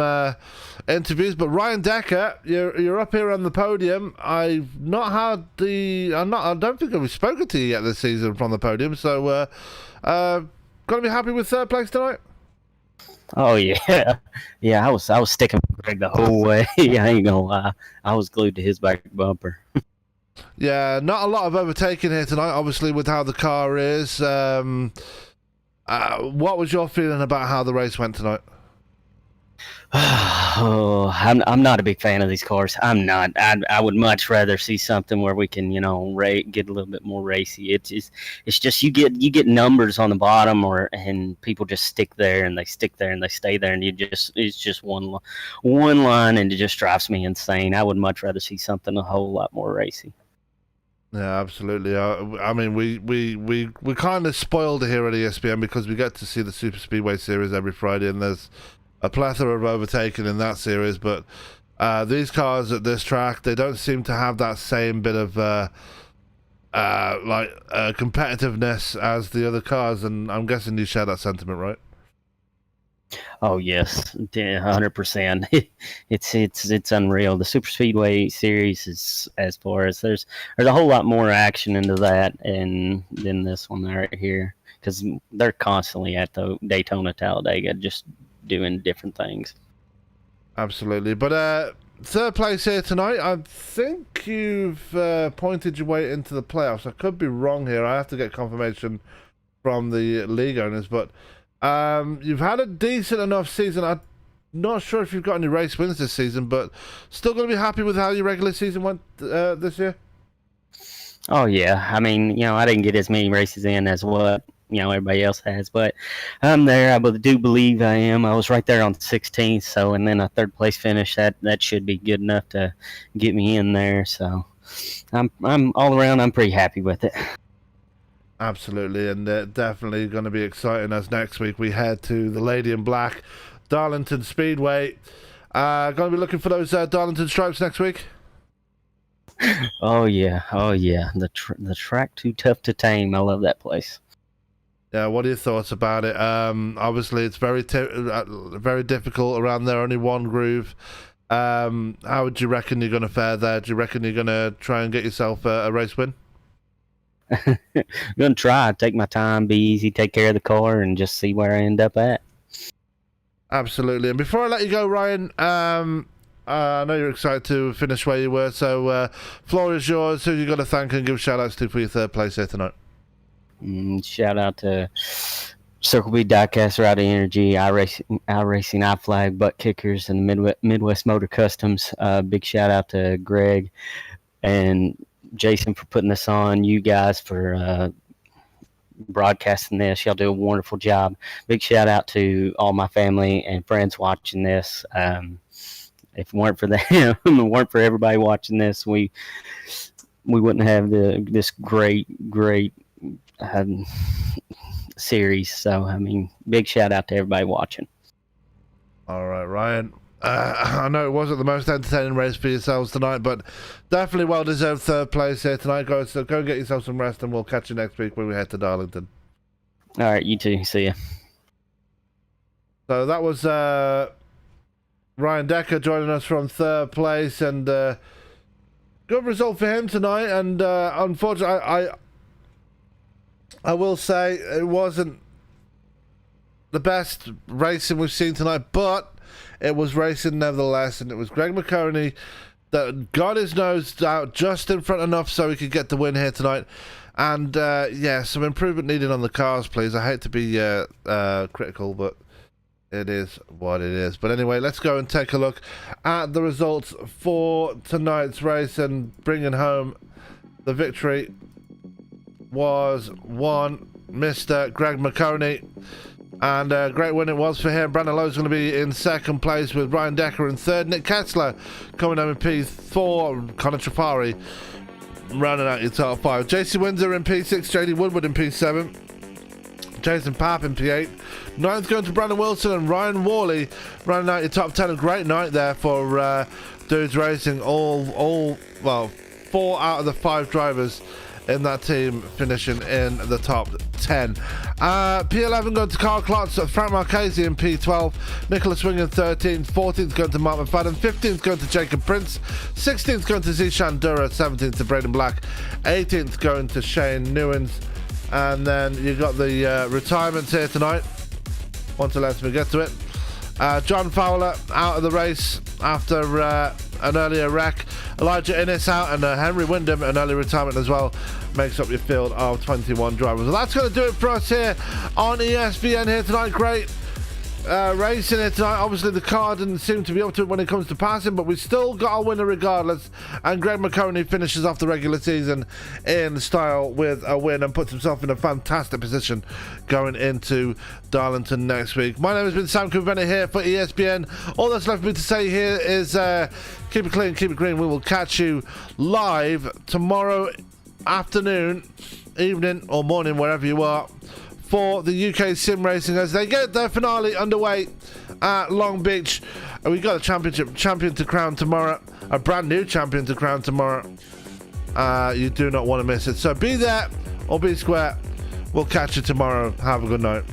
interviews. But Ryan Decker, you're up here on the podium. I don't think I've spoken to you yet this season from the podium. So, gonna be happy with third place tonight. Oh yeah, yeah. I was sticking with Greg the whole way. I ain't gonna lie. I was glued to his back bumper. Yeah, not a lot of overtaking here tonight. Obviously, with how the car is. What was your feeling about how the race went tonight? Oh, I'm not a big fan of these cars. I'm not. I would much rather see something where we can, get a little bit more racy. It's just you get numbers on the bottom, and people just stick there and they stay there, and it's just one line, and it just drives me insane. I would much rather see something a whole lot more racy. Yeah, absolutely. I mean, we kind of spoiled it here at ESPN because we get to see the Super Speedway Series every Friday, and there's a plethora of overtaking in that series. But these cars at this track, they don't seem to have that same bit of competitiveness as the other cars, and I'm guessing you share that sentiment, right? Oh yes, 100%. It's unreal. The Super Speedway Series is, as far as there's a whole lot more action into that than this one right here, because they're constantly at the Daytona, Talladega, just doing different things. Absolutely. But third place here tonight, I think you've pointed your way into the playoffs. I could be wrong here. I have to get confirmation from the league owners, but you've had a decent enough season. not sure if you've got any race wins this season, but still going to be happy with how your regular season went this year? Oh yeah, I mean, I didn't get as many races in as what everybody else has, but I'm there. I do believe I am. I was right there on 16th, so and then a third place finish that should be good enough to get me in there. So I'm all around. I'm pretty happy with it. Absolutely, and definitely going to be exciting as next week we head to the Lady in Black, Darlington Speedway. Going to be looking for those Darlington stripes next week. Oh yeah. The track too tough to tame. I love that place. Yeah, what are your thoughts about it? Obviously, it's very difficult around there. Only one groove. How would you reckon you're going to fare there? Do you reckon you're going to try and get yourself a race win? I'm gonna try. Take my time, be easy, take care of the car, and just see where I end up at. Absolutely. And before I let you go, Ryan, I know you're excited to finish where you were, so floor is yours. Who you got to thank and give shout outs to for your third place here tonight? Shout out to Circle B Diecast, Rowdy Energy, iRacing, iFlag, Butt Kickers, and Midwest Motor Customs. Big shout out to Greg and Jason for putting this on, you guys for broadcasting this. Y'all do a wonderful job. Big shout out to all my family and friends watching this. If it weren't for them, it weren't for everybody watching this, we wouldn't have this great series. So I mean, big shout out to everybody watching. All right, Ryan. I know it wasn't the most entertaining race for yourselves tonight, but definitely well-deserved third place here tonight, guys. So go get yourself some rest, and we'll catch you next week when we head to Darlington. All right, you too. See ya. So that was Ryan Decker joining us from third place, and good result for him tonight. And unfortunately, I will say it wasn't the best racing we've seen tonight, but it was racing nevertheless, and it was Greg McConey that got his nose out just in front enough so he could get the win here tonight. And yeah, some improvement needed on the cars, please. I hate to be critical, but it is what it is. But anyway, let's go and take a look at the results for tonight's race, and bringing home the victory was Mr. Greg McConey. And a great win it was for him. Brandon Lowe's going to be in second place with Ryan Decker in third. Nick Ketzler coming home in P4. Connor Trafari rounding out your top five. JC Windsor in P6. JD Woodward in P7. Jason Papp in P8. Ninth going to Brandon Wilson and Ryan Worley rounding out your top 10. A great night there for Dudes Racing. All 4 out of the 5 drivers in that team finishing in the top 10. P11 going to Carl Klotz, Frank Marchese in P12, Nicholas Wing in 13th, 14th going to Mark McFadden, 15th going to Jacob Prince, 16th going to Zishan Dura, 17th to Braden Black, 18th going to Shane Newens. And then you got the retirements here tonight, once it lets me get to it. John Fowler out of the race after an earlier wreck. Elijah Innes out, and Henry Wyndham, an early retirement as well, makes up your field of 21 drivers. Well, that's going to do it for us here on ESPN here tonight. Great racing here tonight. Obviously, the car didn't seem to be up to it when it comes to passing, but we still got a winner regardless. And Greg McConey finishes off the regular season in style with a win and puts himself in a fantastic position going into Darlington next week. My name has been Sam Cooper here for ESPN. All that's left for me to say here is keep it clean, keep it green. We will catch you live tomorrow afternoon, evening or morning, wherever you are, for the UK sim racing as they get their finale underway at Long Beach. And we got a champion to crown tomorrow, a brand new champion to crown tomorrow. You do not want to miss it. So be there or be square. We'll catch you tomorrow. Have a good night.